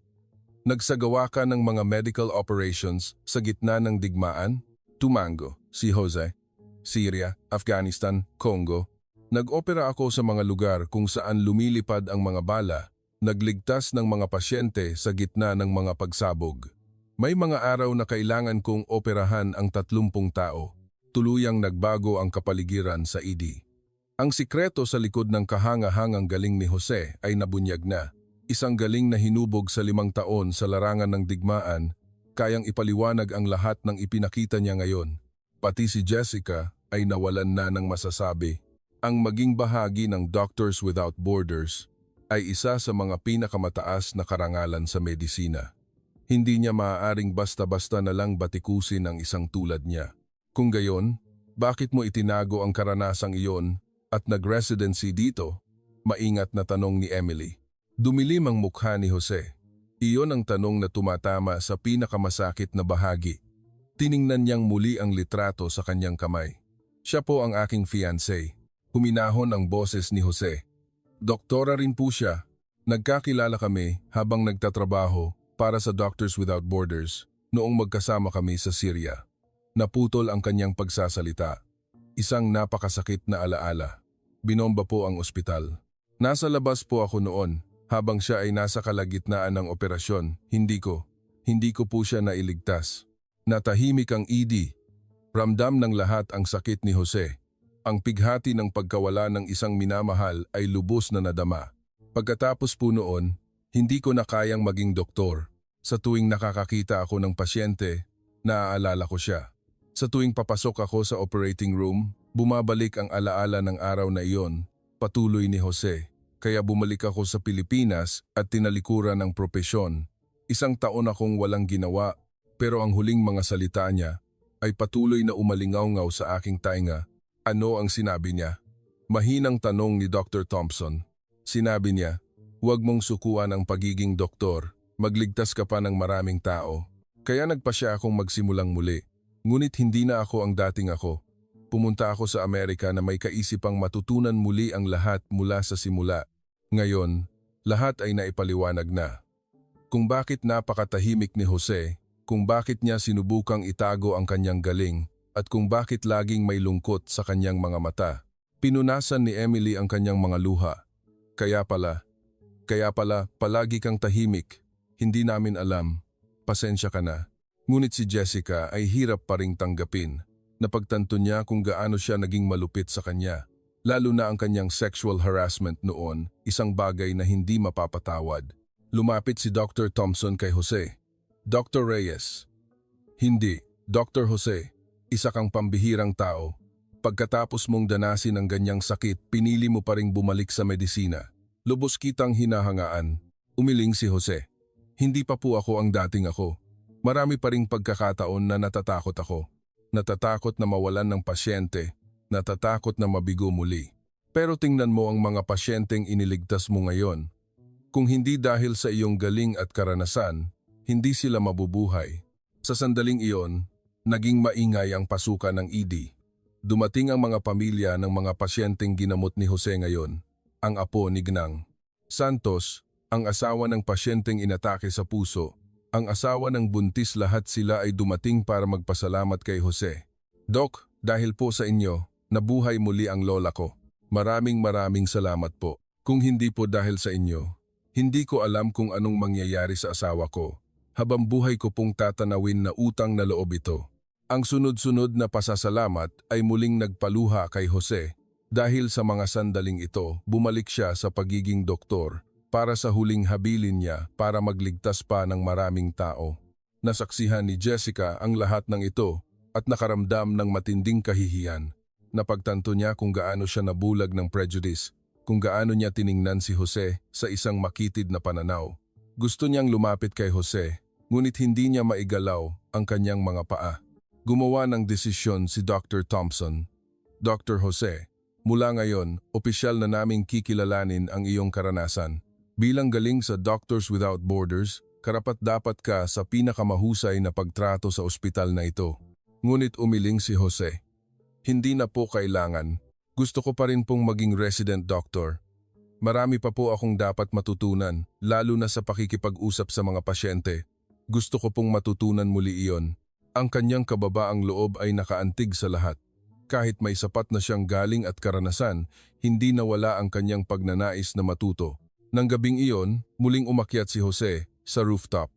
nagsagawa ka ng mga medical operations sa gitna ng digmaan? Tumango, si Jose. Syria, Afghanistan, Congo. Nag-opera ako sa mga lugar kung saan lumilipad ang mga bala, nagligtas ng mga pasyente sa gitna ng mga pagsabog. May mga araw na kailangan kong operahan ang 30 tao. Tuluyang nagbago ang kapaligiran sa ED. Ang sikreto sa likod ng kahanga-hangang galing ni Jose ay nabunyag na. Isang galing na hinubog sa 5 taon sa larangan ng digmaan, kayang ipaliwanag ang lahat ng ipinakita niya ngayon. Pati si Jessica ay nawalan na ng masasabi. Ang maging bahagi ng Doctors Without Borders ay isa sa mga pinakamataas na karangalan sa medisina. Hindi niya maaaring basta-basta na lang batikusin ang isang tulad niya. Kung gayon, bakit mo itinago ang karanasang iyon at nag-residency dito? Maingat na tanong ni Emily. Dumilim ang mukha ni Jose. Iyon ang tanong na tumatama sa pinakamasakit na bahagi. Tiningnan niyang muli ang litrato sa kanyang kamay. Siya po ang aking fiancé. Huminahon ang boses ni Jose. Doktora rin po siya. Nagkakilala kami habang nagtatrabaho para sa Doctors Without Borders noong magkasama kami sa Syria. Naputol ang kanyang pagsasalita. Isang napakasakit na alaala. Binomba po ang ospital. Nasa labas po ako noon habang siya ay nasa kalagitnaan ng operasyon. Hindi ko po siya nailigtas. Natahimik ang ED. Ramdam ng lahat ang sakit ni Jose. Ang pighati ng pagkawala ng isang minamahal ay lubos na nadama. Pagkatapos po noon, hindi ko na kayang maging doktor. Sa tuwing nakakakita ako ng pasyente, naaalala ko siya. Sa tuwing papasok ako sa operating room, bumabalik ang alaala ng araw na iyon, patuloy ni Jose. Kaya bumalik ako sa Pilipinas at tinalikuran ng propesyon. 1 taon akong walang ginawa, pero ang huling mga salita niya ay patuloy na umalingaw-ngaw sa aking tainga. Ano ang sinabi niya? Mahinang tanong ni Dr. Thompson. Sinabi niya, huwag mong sukuan ang pagiging doktor, magligtas ka pa ng maraming tao. Kaya nagpasya akong magsimulang muli. Ngunit hindi na ako ang dating ako. Pumunta ako sa Amerika na may kaisipang matutunan muli ang lahat mula sa simula. Ngayon, lahat ay naipaliwanag na. Kung bakit napakatahimik ni Jose, kung bakit niya sinubukang itago ang kanyang galing, at kung bakit laging may lungkot sa kanyang mga mata. Pinunasan ni Emily ang kanyang mga luha. Kaya pala, palagi kang tahimik. Hindi namin alam. Pasensya ka na. Ngunit si Jessica ay hirap pa ring tanggapin. Napagtanto niya kung gaano siya naging malupit sa kanya. Lalo na ang kanyang sexual harassment noon, isang bagay na hindi mapapatawad. Lumapit si Dr. Thompson kay Jose. Dr. Reyes. Hindi, Dr. Jose. Isa kang pambihirang tao. Pagkatapos mong danasin ang ganyang sakit, pinili mo pa ring bumalik sa medisina. Lubos kitang hinahangaan. Umiling si Jose. Hindi pa po ako ang dating ako. Marami pa ring pagkakataon na natatakot ako. Natatakot na mawalan ng pasyente. Natatakot na mabigo muli. Pero tingnan mo ang mga pasyenteng iniligtas mo ngayon. Kung hindi dahil sa iyong galing at karanasan, hindi sila mabubuhay. Sa sandaling iyon, naging maingay ang pasukan ng ED. Dumating ang mga pamilya ng mga pasyenteng ginamot ni Jose ngayon. Ang apo ni Gnang Santos, ang asawa ng pasyenteng inatake sa puso, ang asawa ng buntis, lahat sila ay dumating para magpasalamat kay Jose. Doc, dahil po sa inyo, nabuhay muli ang lola ko. Maraming salamat po. Kung hindi po dahil sa inyo, hindi ko alam kung anong mangyayari sa asawa ko. Habang buhay ko pong tatanawin na utang na loob ito. Ang sunod-sunod na pasasalamat ay muling nagpaluha kay Jose. Dahil sa mga sandaling ito, bumalik siya sa pagiging doktor para sa huling habilin niya para magligtas pa ng maraming tao. Nasaksihan ni Jessica ang lahat ng ito at nakaramdam ng matinding kahihiyan. Napagtanto niya kung gaano siya nabulag ng prejudice, kung gaano niya tiningnan si Jose sa isang makitid na pananaw. Gusto niyang lumapit kay Jose, ngunit hindi niya maigalaw ang kanyang mga paa. Gumawa ng desisyon si Dr. Thompson. Dr. Jose, mula ngayon, opisyal na naming kikilalanin ang iyong karanasan. Bilang galing sa Doctors Without Borders, karapat-dapat ka sa pinakamahusay na pagtrato sa ospital na ito. Ngunit umiling si Jose. Hindi na po kailangan. Gusto ko pa rin pong maging resident doctor. Marami pa po akong dapat matutunan, lalo na sa pakikipag-usap sa mga pasyente. Gusto ko pong matutunan muli iyon. Ang kanyang kababaang loob ay nakaantig sa lahat. Kahit may sapat na siyang galing at karanasan, hindi nawala ang kanyang pagnanais na matuto. Nang gabing iyon, muling umakyat si Jose sa rooftop.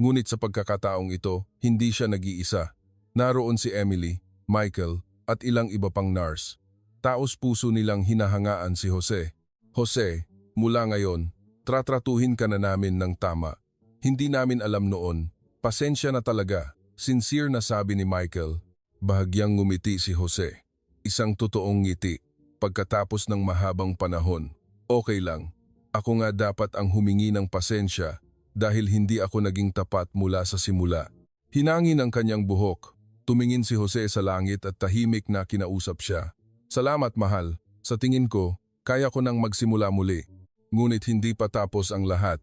Ngunit sa pagkakataong ito, hindi siya nag-iisa. Naroon si Emily, Michael, at ilang iba pang nurse. Taos puso nilang hinahangaan si Jose. Jose, mula ngayon, tratratuhin ka na namin ng tama. Hindi namin alam noon. Pasensya na talaga. Sincere na sabi ni Michael. Bahagyang ngumiti si Jose. Isang totoong ngiti. Pagkatapos ng mahabang panahon. Okay lang. Ako nga dapat ang humingi ng pasensya dahil hindi ako naging tapat mula sa simula. Hinangin ang kanyang buhok. Tumingin si Jose sa langit at tahimik na kinausap siya. Salamat mahal. Sa tingin ko, kaya ko nang magsimula muli. Ngunit hindi pa tapos ang lahat.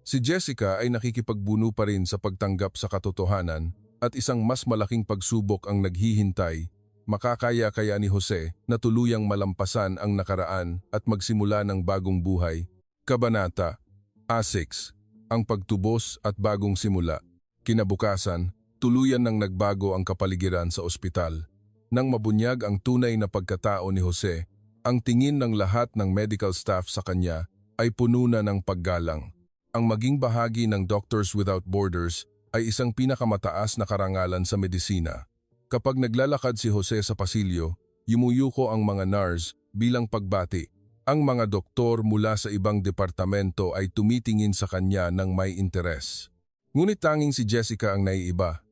Si Jessica ay nakikipagbuno pa rin sa pagtanggap sa katotohanan at isang mas malaking pagsubok ang naghihintay. Makakaya kaya ni Jose na tuluyang malampasan ang nakaraan at magsimula ng bagong buhay. Kabanata A6. Ang pagtubos at bagong simula. Kinabukasan, tuluyan nang nagbago ang kapaligiran sa ospital. Nang mabunyag ang tunay na pagkatao ni Jose, ang tingin ng lahat ng medical staff sa kanya ay puno na ng paggalang. Ang maging bahagi ng Doctors Without Borders ay isang pinakamataas na karangalan sa medisina. Kapag naglalakad si Jose sa pasilyo, yumuyuko ang mga nurse bilang pagbati. Ang mga doktor mula sa ibang departamento ay tumitingin sa kanya ng may interes. Ngunit tanging si Jessica ang naiiba.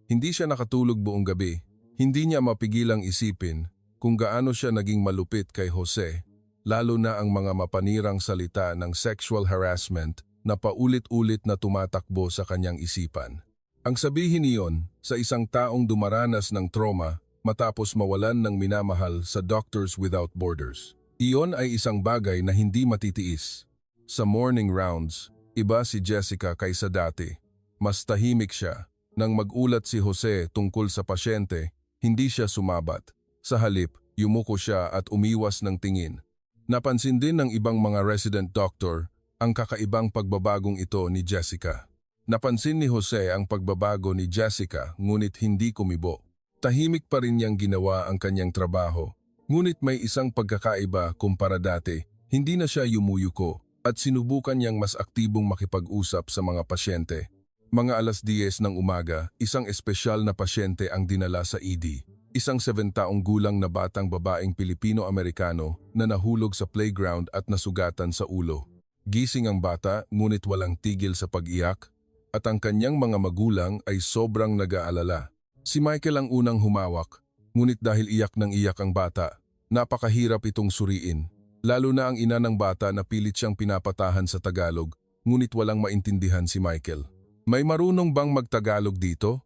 Hindi siya nakatulog buong gabi. Hindi niya mapigilang isipin kung gaano siya naging malupit kay Jose, lalo na ang mga mapanirang salita ng sexual harassment na paulit-ulit na tumatakbo sa kanyang isipan. Ang sabihin niyon sa isang taong dumaranas ng trauma matapos mawalan ng minamahal sa Doctors Without Borders. Iyon ay isang bagay na hindi matitiis. Sa morning rounds, iba si Jessica kaysa dati. Mas tahimik siya. Nang magulat si Jose tungkol sa pasyente, hindi siya sumabat. Sa halip, yumuko siya at umiwas ng tingin. Napansin din ng ibang mga resident doctor ang kakaibang pagbabagong ito ni Jessica. Napansin ni Jose ang pagbabago ni Jessica ngunit hindi kumibo. Tahimik pa rin niyang ginawa ang kanyang trabaho. Ngunit may isang pagkakaiba kumpara dati, hindi na siya yumuyuko at sinubukan niyang mas aktibong makipag-usap sa mga pasyente. Mga 10:00 ng umaga, isang espesyal na pasyente ang dinala sa ED. Isang 7 taong gulang na batang babaeng Pilipino-Amerikano na nahulog sa playground at nasugatan sa ulo. Gising ang bata ngunit walang tigil sa pag-iyak at ang kanyang mga magulang ay sobrang nag-aalala. Si Michael ang unang humawak, ngunit dahil iyak ng iyak ang bata, napakahirap itong suriin. Lalo na ang ina ng bata na pilit siyang pinapatahan sa Tagalog, ngunit walang maintindihan si Michael. May marunong bang magtagalog dito?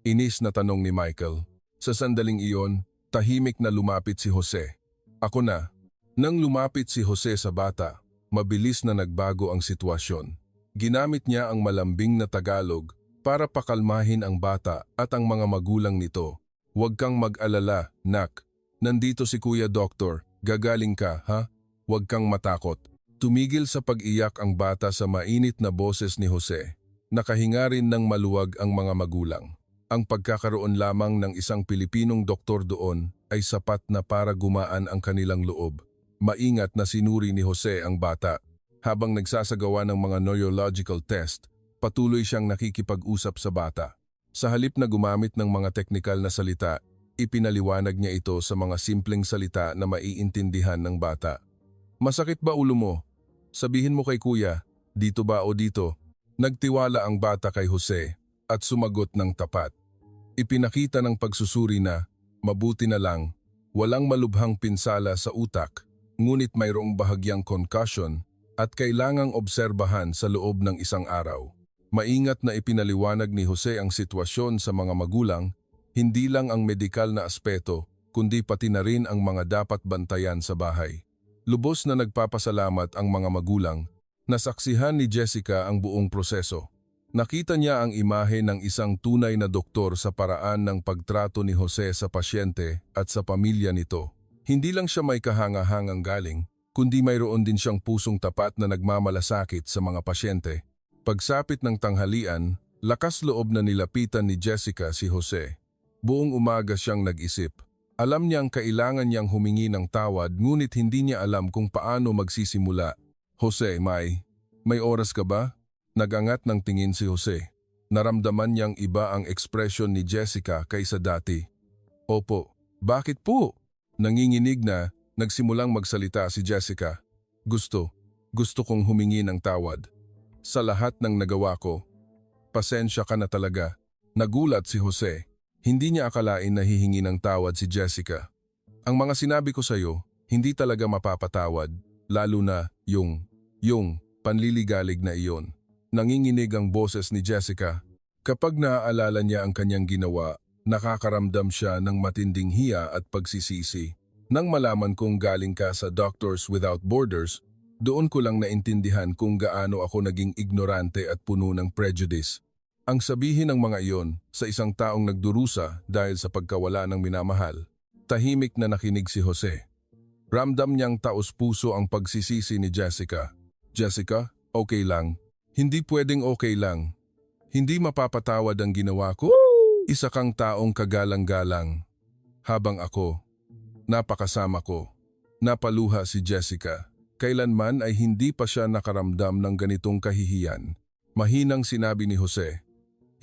Inis na tanong ni Michael. Sa sandaling iyon, tahimik na lumapit si Jose. Ako na. Nang lumapit si Jose sa bata, mabilis na nagbago ang sitwasyon. Ginamit niya ang malambing na Tagalog para pakalmahin ang bata at ang mga magulang nito. Huwag kang mag-alala, nak. Nandito si Kuya Doktor. Gagaling ka, ha? Huwag kang matakot. Tumigil sa pag-iyak ang bata sa mainit na boses ni Jose. Nakahinga rin ng maluwag ang mga magulang. Ang pagkakaroon lamang ng isang Pilipinong doktor doon ay sapat na para gumaan ang kanilang loob. Maingat na sinuri ni Jose ang bata. Habang nagsasagawa ng mga neurological test, patuloy siyang nakikipag-usap sa bata. Sa halip na gumamit ng mga teknikal na salita, ipinaliwanag niya ito sa mga simpleng salita na maiintindihan ng bata. Masakit ba ulo mo? Sabihin mo kay kuya, dito ba o dito? Nagtiwala ang bata kay Jose at sumagot ng tapat. Ipinakita ng pagsusuri na, mabuti na lang, walang malubhang pinsala sa utak, ngunit mayroong bahagyang concussion at kailangang obserbahan sa loob ng isang araw. Maingat na ipinaliwanag ni Jose ang sitwasyon sa mga magulang, hindi lang ang medikal na aspeto, kundi pati na rin ang mga dapat bantayan sa bahay. Lubos na nagpapasalamat ang mga magulang, nasaksihan ni Jessica ang buong proseso. Nakita niya ang imahe ng isang tunay na doktor sa paraan ng pagtrato ni Jose sa pasyente at sa pamilya nito. Hindi lang siya may kahangahangang galing, kundi mayroon din siyang pusong tapat na nagmamalasakit sa mga pasyente. Pagsapit ng tanghalian, lakas loob na nilapitan ni Jessica si Jose. Buong umaga siyang nag-isip. Alam niyang kailangan niyang humingi ng tawad ngunit hindi niya alam kung paano magsisimula. Jose, may oras ka ba? Nagangat ng tingin si Jose. Naramdaman niyang iba ang ekspresyon ni Jessica kaysa dati. Opo, bakit po? Nanginginig na, nagsimulang magsalita si Jessica. Gusto kong humingi ng tawad. Sa lahat ng nagawa ko, pasensya ka na talaga. Nagulat si Jose. Hindi niya akalain na hihingi ng tawad si Jessica. Ang mga sinabi ko sa'yo, hindi talaga mapapatawad, lalo na yung panliligalig na iyon. Nanginginig ang boses ni Jessica. Kapag naaalala niya ang kanyang ginawa, nakakaramdam siya ng matinding hiya at pagsisisi. Nang malaman kong galing ka sa Doctors Without Borders, doon ko lang naintindihan kung gaano ako naging ignorante at puno ng prejudice. Ang sabihin ng mga iyon sa isang taong nagdurusa dahil sa pagkawala ng minamahal, tahimik na nakinig si Jose. Ramdam niyang taos-puso ang pagsisisi ni Jessica. Jessica, okay lang. Hindi pwedeng okay lang. Hindi mapapatawad ang ginawa ko. Isa kang taong kagalang-galang. Habang ako, napakasama ko. Napaluha si Jessica. Kailanman ay hindi pa siya nakaramdam ng ganitong kahihiyan. Mahinang sinabi ni Jose,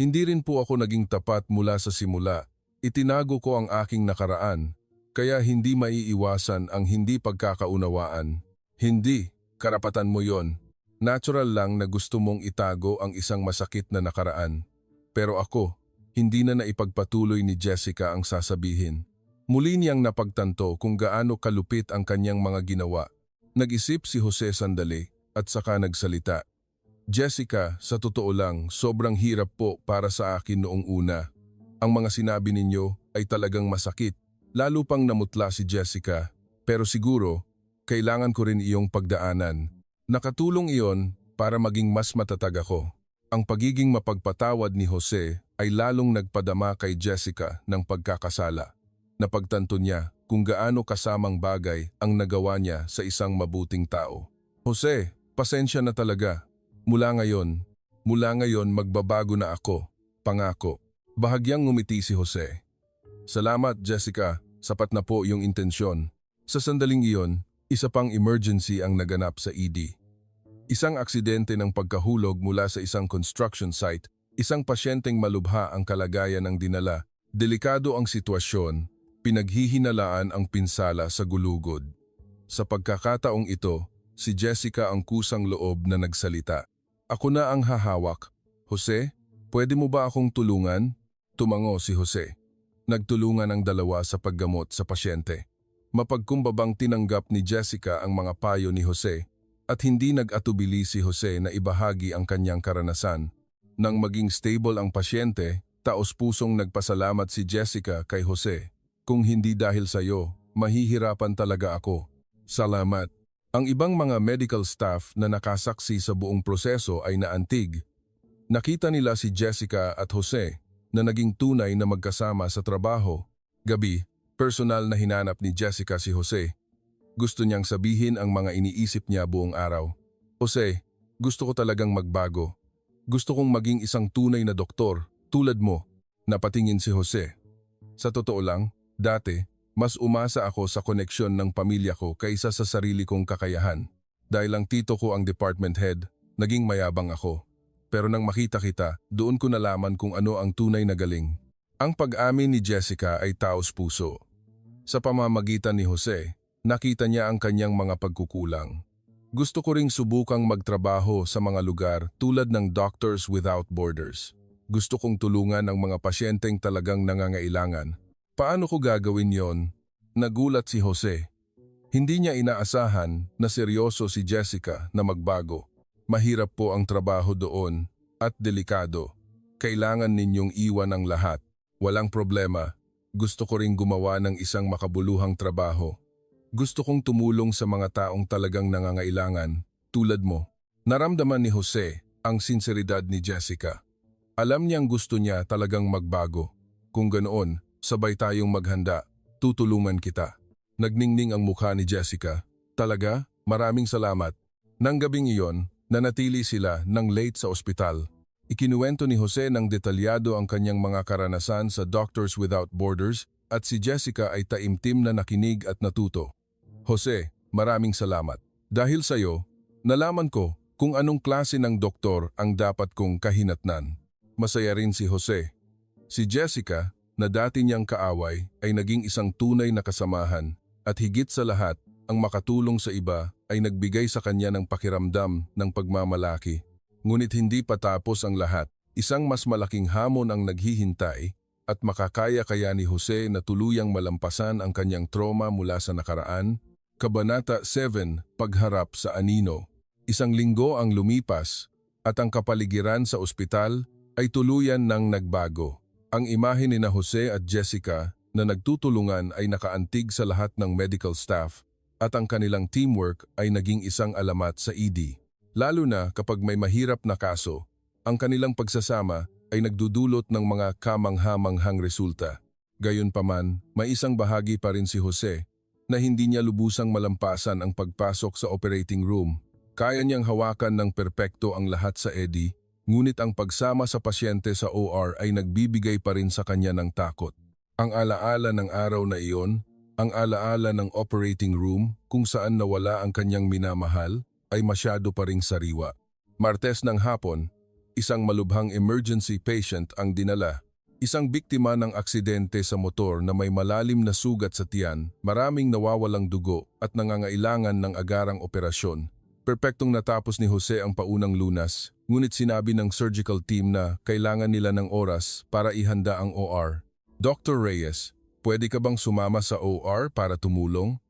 hindi rin po ako naging tapat mula sa simula. Itinago ko ang aking nakaraan, kaya hindi maiiwasan ang hindi pagkakaunawaan. Hindi, karapatan mo yon. Natural lang na gusto mong itago ang isang masakit na nakaraan. Pero ako, hindi na naipagpatuloy ni Jessica ang sasabihin. Muli niyang napagtanto kung gaano kalupit ang kanyang mga ginawa. Nag-isip si Jose sandali at saka nagsalita. Jessica, sa totoo lang, sobrang hirap po para sa akin noong una. Ang mga sinabi ninyo ay talagang masakit. Lalo pang namutla si Jessica. Pero siguro, kailangan ko rin iyong pagdaanan. Nakatulong iyon para maging mas matatag ako. Ang pagiging mapagpatawad ni Jose ay lalong nagpadama kay Jessica ng pagkakasala. Napagtanto niya kung gaano kasamang bagay ang nagawa niya sa isang mabuting tao. Jose, pasensya na talaga. Mula ngayon magbabago na ako. Pangako. Bahagyang ngumiti si Jose. Salamat Jessica, sapat na po yung intensyon. Sa sandaling iyon, isa pang emergency ang naganap sa ED. Isang aksidente ng pagkahulog mula sa isang construction site, isang pasyenteng malubha ang kalagayan ng dinala. Delikado ang sitwasyon. Pinaghihinalaan ang pinsala sa gulugod. Sa pagkakataong ito, si Jessica ang kusang loob na nagsalita. Ako na ang hahawak. Jose, pwede mo ba akong tulungan? Tumango si Jose. Nagtulungan ang dalawa sa paggamot sa pasyente. Mapagkumbabang tinanggap ni Jessica ang mga payo ni Jose at hindi nag-atubili si Jose na ibahagi ang kanyang karanasan. Nang maging stable ang pasyente, taos-pusong nagpasalamat si Jessica kay Jose. Kung hindi dahil sa iyo, mahihirapan talaga ako. Salamat. Ang ibang mga medical staff na nakasaksi sa buong proseso ay naantig. Nakita nila si Jessica at Jose na naging tunay na magkasama sa trabaho. Gabi, personal na hinanap ni Jessica si Jose. Gusto niyang sabihin ang mga iniisip niya buong araw. Jose, gusto ko talagang magbago. Gusto kong maging isang tunay na doktor, tulad mo. Napatingin si Jose. Sa totoo lang, dati, mas umasa ako sa koneksyon ng pamilya ko kaysa sa sarili kong kakayahan. Dahil ang tito ko ang department head, naging mayabang ako. Pero nang makita kita, doon ko nalaman kung ano ang tunay na galing. Ang pag-amin ni Jessica ay taos-puso. Sa pamamagitan ni Jose, nakita niya ang kanyang mga pagkukulang. Gusto ko ring subukang magtrabaho sa mga lugar tulad ng Doctors Without Borders. Gusto kong tulungan ang mga pasyenteng talagang nangangailangan. Paano ko gagawin yon? Nagulat si Jose. Hindi niya inaasahan na seryoso si Jessica na magbago. Mahirap po ang trabaho doon at delikado. Kailangan ninyong iwan ang lahat. Walang problema. Gusto ko ring gumawa ng isang makabuluhang trabaho. Gusto kong tumulong sa mga taong talagang nangangailangan, tulad mo. Naramdaman ni Jose ang sinseridad ni Jessica. Alam niyang gusto niya talagang magbago. Kung ganoon, sabay tayong maghanda. Tutulungan kita. Nagningning ang mukha ni Jessica. Talaga? Maraming salamat. Nang gabing iyon, nanatili sila ng late sa ospital. Ikinuwento ni Jose ng detalyado ang kanyang mga karanasan sa Doctors Without Borders at si Jessica ay taimtim na nakinig at natuto. Jose, maraming salamat. Dahil sa iyo, nalaman ko kung anong klase ng doktor ang dapat kong kahinatnan. Masaya rin si Jose. Si Jessica, na dati niyang kaaway, ay naging isang tunay na kasamahan at higit sa lahat, ang makatulong sa iba ay nagbigay sa kanya ng pakiramdam ng pagmamalaki. Ngunit hindi pa tapos ang lahat. Isang mas malaking hamon ang naghihintay at makakaya kaya ni Jose na tuluyang malampasan ang kanyang trauma mula sa nakaraan. Kabanata 7, Pagharap sa Anino. Isang linggo ang lumipas at ang kapaligiran sa ospital ay tuluyan ng nagbago. Ang imahe ni na Jose at Jessica na nagtutulungan ay nakaantig sa lahat ng medical staff at ang kanilang teamwork ay naging isang alamat sa ED. Lalo na kapag may mahirap na kaso, ang kanilang pagsasama ay nagdudulot ng mga kamangha-manghang resulta. Gayunpaman, may isang bahagi pa rin si Jose na hindi niya lubusang malampasan ang pagpasok sa operating room. Kaya niyang hawakan ng perpekto ang lahat sa ED, ngunit ang pagsama sa pasyente sa OR ay nagbibigay pa rin sa kanya ng takot. Ang alaala ng araw na iyon, ang alaala ng operating room kung saan nawala ang kanyang minamahal, ay masyado pa ring sariwa. Martes ng hapon, isang malubhang emergency patient ang dinala. Isang biktima ng aksidente sa motor na may malalim na sugat sa tiyan, maraming nawawalang dugo at nangangailangan ng agarang operasyon. Perpektong natapos ni Jose ang paunang lunas, ngunit sinabi ng surgical team na kailangan nila ng oras para ihanda ang OR. Dr. Reyes, pwede ka bang sumama sa OR para tumulong?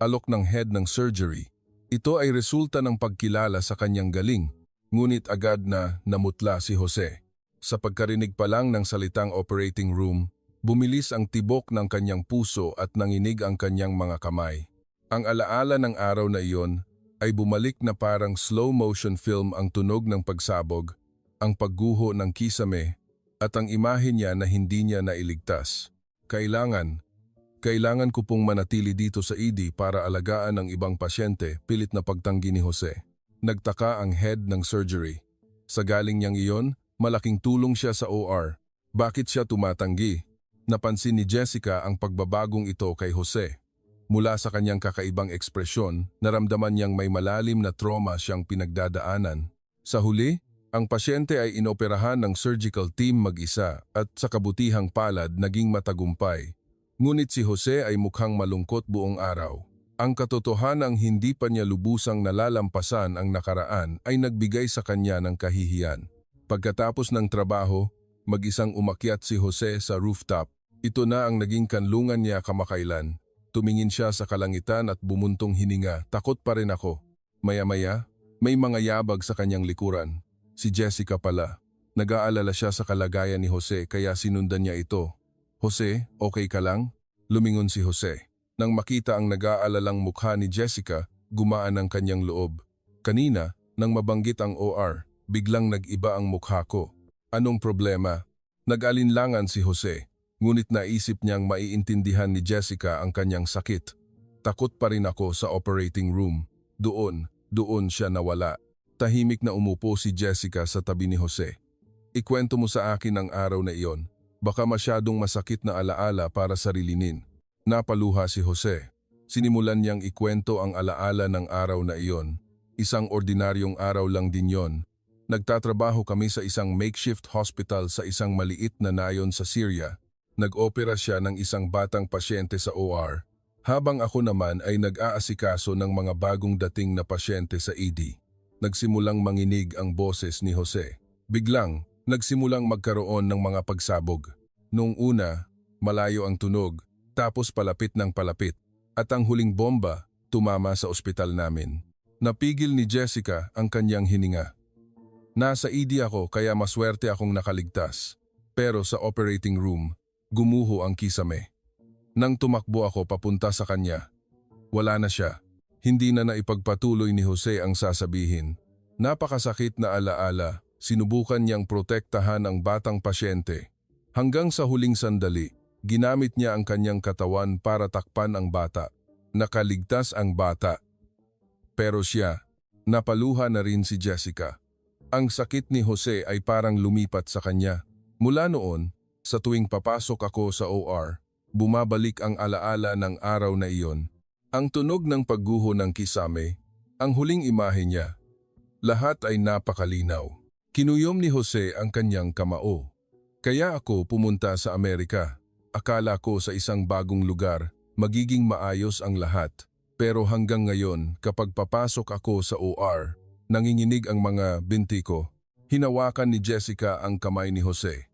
Alok ng head ng surgery. Ito ay resulta ng pagkilala sa kanyang galing, ngunit agad na namutla si Jose. Sa pagkarinig pa lang ng salitang operating room, bumilis ang tibok ng kanyang puso at nanginig ang kanyang mga kamay. Ang alaala ng araw na iyon ay bumalik na parang slow motion film ang tunog ng pagsabog, ang pagguho ng kisame, at ang imahe niya na hindi niya nailigtas. Kailangan ko pong manatili dito sa ED para alagaan ang ibang pasyente, pilit na pagtanggi ni Jose. Nagtaka ang head ng surgery. Sa galing niyang iyon, malaking tulong siya sa OR. Bakit siya tumatanggi? Napansin ni Jessica ang pagbabagong ito kay Jose. Mula sa kanyang kakaibang ekspresyon, naramdaman niyang may malalim na trauma siyang pinagdadaanan. Sa huli, ang pasyente ay inoperahan ng surgical team mag-isa at sa kabutihang palad naging matagumpay. Ngunit si Jose ay mukhang malungkot buong araw. Ang katotohanang hindi pa niya lubusang nalalampasan ang nakaraan ay nagbigay sa kanya ng kahihiyan. Pagkatapos ng trabaho, mag-isang umakyat si Jose sa rooftop. Ito na ang naging kanlungan niya kamakailan. Tumingin siya sa kalangitan at bumuntong hininga. Takot pa rin ako. Maya-maya, may mga yabag sa kanyang likuran. Si Jessica pala. Nag-aalala siya sa kalagayan ni Jose kaya sinundan niya ito. Jose, okay ka lang? Lumingon si Jose. Nang makita ang nag-aalalang mukha ni Jessica, gumaan ang kanyang loob. Kanina, nang mabanggit ang OR, biglang nag-iba ang mukha ko. Anong problema? Nag-alinlangan si Jose, ngunit naisip niyang maiintindihan ni Jessica ang kanyang sakit. Takot pa rin ako sa operating room. Doon siya nawala. Tahimik na umupo si Jessica sa tabi ni Jose. Ikwento mo sa akin ang araw na iyon. Baka masyadong masakit na alaala para sarilinin. Napaluha si Jose. Sinimulan niyang ikwento ang alaala ng araw na iyon. Isang ordinaryong araw lang din yon. Nagtatrabaho kami sa isang makeshift hospital sa isang maliit na nayon sa Syria. Nag-opera siya ng isang batang pasyente sa OR, habang ako naman ay nag-aasikaso ng mga bagong dating na pasyente sa ED. Nagsimulang manginig ang boses ni Jose. Biglang, Nagsimulang magkaroon ng mga pagsabog. Noong una, malayo ang tunog, tapos palapit ng palapit. At ang huling bomba, tumama sa ospital namin. Napigil ni Jessica ang kanyang hininga. Nasa ED ako kaya maswerte akong nakaligtas. Pero sa operating room, gumuho ang kisame. Nang tumakbo ako papunta sa kanya, wala na siya. Hindi na naipagpatuloy ni Jose ang sasabihin. Napakasakit na alaala. Sinubukan niyang protektahan ang batang pasyente. Hanggang sa huling sandali, ginamit niya ang kanyang katawan para takpan ang bata. Nakaligtas ang bata. Pero siya, napaluha na rin si Jessica. Ang sakit ni Jose ay parang lumipat sa kanya. Mula noon, sa tuwing papasok ako sa OR, bumabalik ang alaala ng araw na iyon. Ang tunog ng pagguho ng kisame, ang huling imahe niya. Lahat ay napakalinaw. Kinuyom ni Jose ang kanyang kamao. Kaya ako pumunta sa Amerika. Akala ko sa isang bagong lugar, magiging maayos ang lahat. Pero hanggang ngayon, kapag papasok ako sa OR, nanginginig ang mga binti ko. Hinawakan ni Jessica ang kamay ni Jose.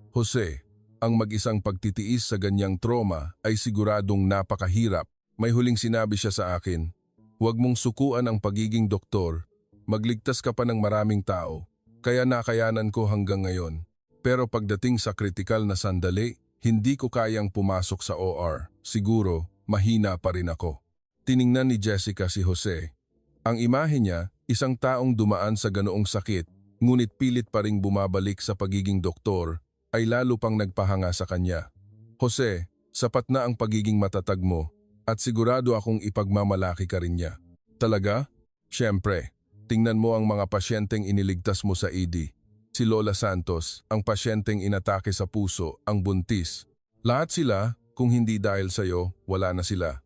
Jose, ang mag-isang pagtitiis sa ganyang trauma ay siguradong napakahirap. May huling sinabi siya sa akin, huwag mong sukuan ang pagiging doktor. Magligtas ka pa ng maraming tao. Kaya nakayanan ko hanggang ngayon. Pero pagdating sa kritikal na sandali, hindi ko kayang pumasok sa OR. Siguro, mahina pa rin ako. Tiningnan ni Jessica si Jose. Ang imahe niya, isang taong dumaan sa ganoong sakit, ngunit pilit pa ring bumabalik sa pagiging doktor, ay lalo pang nagpahanga sa kanya. Jose, sapat na ang pagiging matatag mo, at sigurado akong ipagmamalaki ka rin niya. Talaga? Siyempre. Tingnan mo ang mga pasyenteng iniligtas mo sa ED. Si Lola Santos, ang pasyenteng inatake sa puso, ang buntis. Lahat sila, kung hindi dahil sa'yo, wala na sila.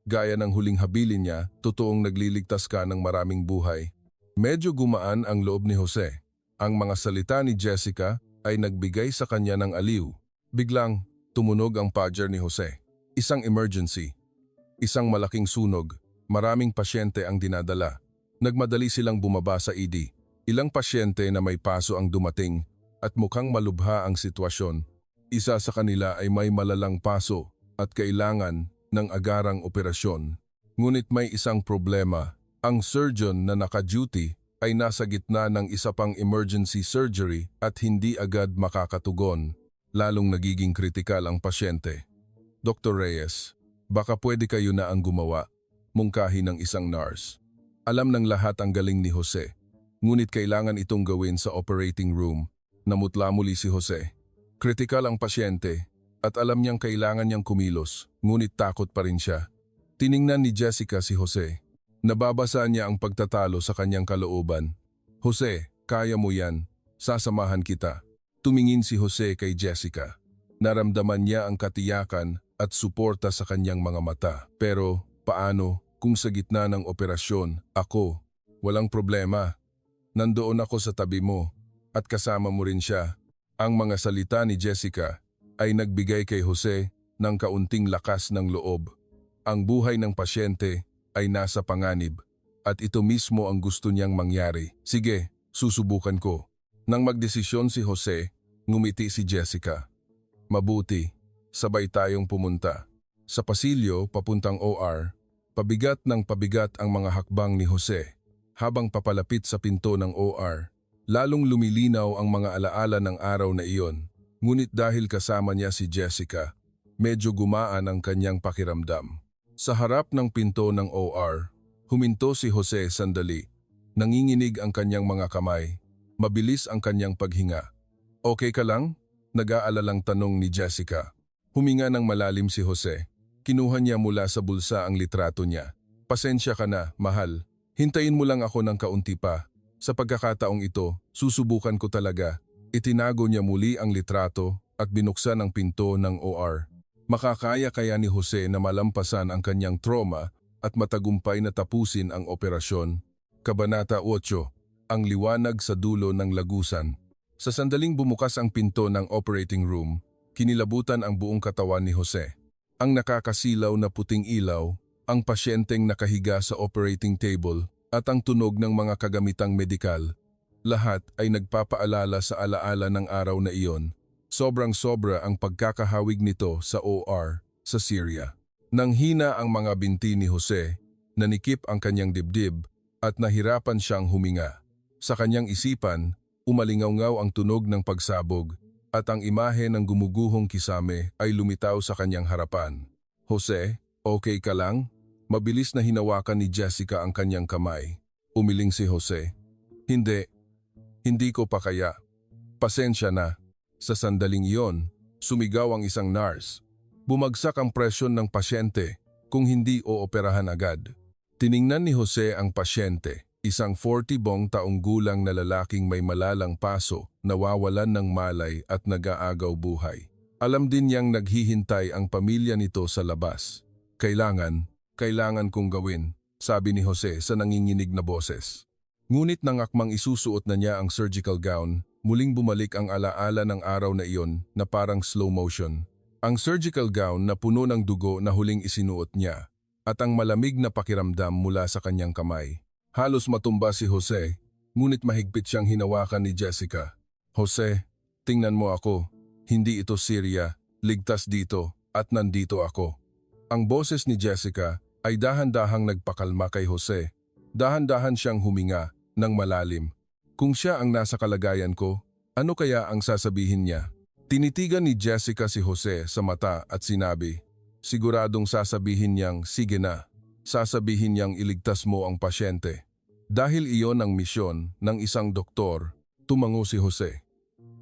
Gaya ng huling habilin niya, totoong nagliligtas ka ng maraming buhay. Medyo gumaan ang loob ni Jose. Ang mga salita ni Jessica ay nagbigay sa kanya ng aliw. Biglang, tumunog ang pager ni Jose. Isang emergency. Isang malaking sunog. Maraming pasyente ang dinadala. Nagmadali silang bumaba sa ED. Ilang pasyente na may paso ang dumating at mukhang malubha ang sitwasyon. Isa sa kanila ay may malalang paso at kailangan ng agarang operasyon. Ngunit may isang problema. Ang surgeon na naka-duty ay nasa gitna ng isa pang emergency surgery at hindi agad makakatugon. Lalong nagiging kritikal ang pasyente. Dr. Reyes, baka pwede kayo na ang gumawa, mungkahi ng isang nurse. Alam ng lahat ang galing ni Jose, ngunit kailangan itong gawin sa operating room. Namutla muli si Jose. Kritikal ang pasyente at alam niyang kailangan niyang kumilos, ngunit takot pa rin siya. Tiningnan ni Jessica si Jose. Nababasa niya ang pagtatalo sa kanyang kalooban. Jose, kaya mo yan. Sasamahan kita. Tumingin si Jose kay Jessica. Naramdaman niya ang katiyakan at suporta sa kanyang mga mata. Pero, paano? Kung sa gitna ng operasyon, ako, walang problema. Nandoon ako sa tabi mo at kasama mo rin siya. Ang mga salita ni Jessica ay nagbigay kay Jose ng kaunting lakas ng loob. Ang buhay ng pasyente ay nasa panganib at ito mismo ang gusto niyang mangyari. Sige, susubukan ko. Nang magdesisyon si Jose, ngumiti si Jessica. Mabuti, sabay tayong pumunta. Sa pasilyo papuntang OR, pabigat ng pabigat ang mga hakbang ni Jose. Habang papalapit sa pinto ng OR, lalong lumilinaw ang mga alaala ng araw na iyon. Ngunit dahil kasama niya si Jessica, medyo gumaan ang kanyang pakiramdam. Sa harap ng pinto ng OR, huminto si Jose sandali. Nanginginig ang kanyang mga kamay. Mabilis ang kanyang paghinga. Okay ka lang? Nag-aalalang tanong ni Jessica. Huminga ng malalim si Jose. Kinuha niya mula sa bulsa ang litrato niya. Pasensya ka na, mahal. Hintayin mo lang ako ng kaunti pa. Sa pagkakataong ito, susubukan ko talaga. Itinago niya muli ang litrato at binuksan ang pinto ng OR. Makakaya kaya ni Jose na malampasan ang kanyang trauma at matagumpay na tapusin ang operasyon. Kabanata 8, ang liwanag sa dulo ng lagusan. Sa sandaling bumukas ang pinto ng operating room, kinilabutan ang buong katawan ni Jose. Ang nakakasilaw na puting ilaw, ang pasyenteng nakahiga sa operating table, at ang tunog ng mga kagamitang medikal. Lahat ay nagpapaalala sa alaala ng araw na iyon. Sobrang-sobra ang pagkakahawig nito sa OR sa Syria. Nang hina ang mga binti ni Jose, nanikip ang kanyang dibdib at nahirapan siyang huminga. Sa kanyang isipan, umalingaw-ngaw ang tunog ng pagsabog at ang imahe ng gumuguhong kisame ay lumitaw sa kanyang harapan. Jose, okay ka lang? Mabilis na hinawakan ni Jessica ang kanyang kamay. Umiling si Jose. Hindi ko pa kaya. Pasensya na. Sa sandaling iyon, sumigaw ang isang nurse. Bumagsak ang presyon ng pasyente kung hindi ooperahan agad. Tiningnan ni Jose ang pasyente, isang 40 taong gulang na lalaking may malalang paso, nawawalan ng malay at nag-aagaw buhay. Alam din niyang naghihintay ang pamilya nito sa labas. Kailangan kong gawin, sabi ni Jose sa nanginginig na boses. Ngunit nang akmang isusuot na niya ang surgical gown, muling bumalik ang alaala ng araw na iyon na parang slow motion. Ang surgical gown na puno ng dugo na huling isinuot niya at ang malamig na pakiramdam mula sa kanyang kamay. Halos matumba si Jose, ngunit mahigpit siyang hinawakan ni Jessica. Jose, tingnan mo ako. Hindi ito Syria, ligtas dito at nandito ako. Ang boses ni Jessica ay dahan-dahang nagpakalma kay Jose. Dahan-dahan siyang huminga ng malalim. Kung siya ang nasa kalagayan ko, ano kaya ang sasabihin niya? Tinitigan ni Jessica si Jose sa mata at sinabi, siguradong sasabihin niyang sige na. Sasabihin niyang iligtas mo ang pasyente. Dahil iyon ang misyon ng isang doktor, tumango si Jose.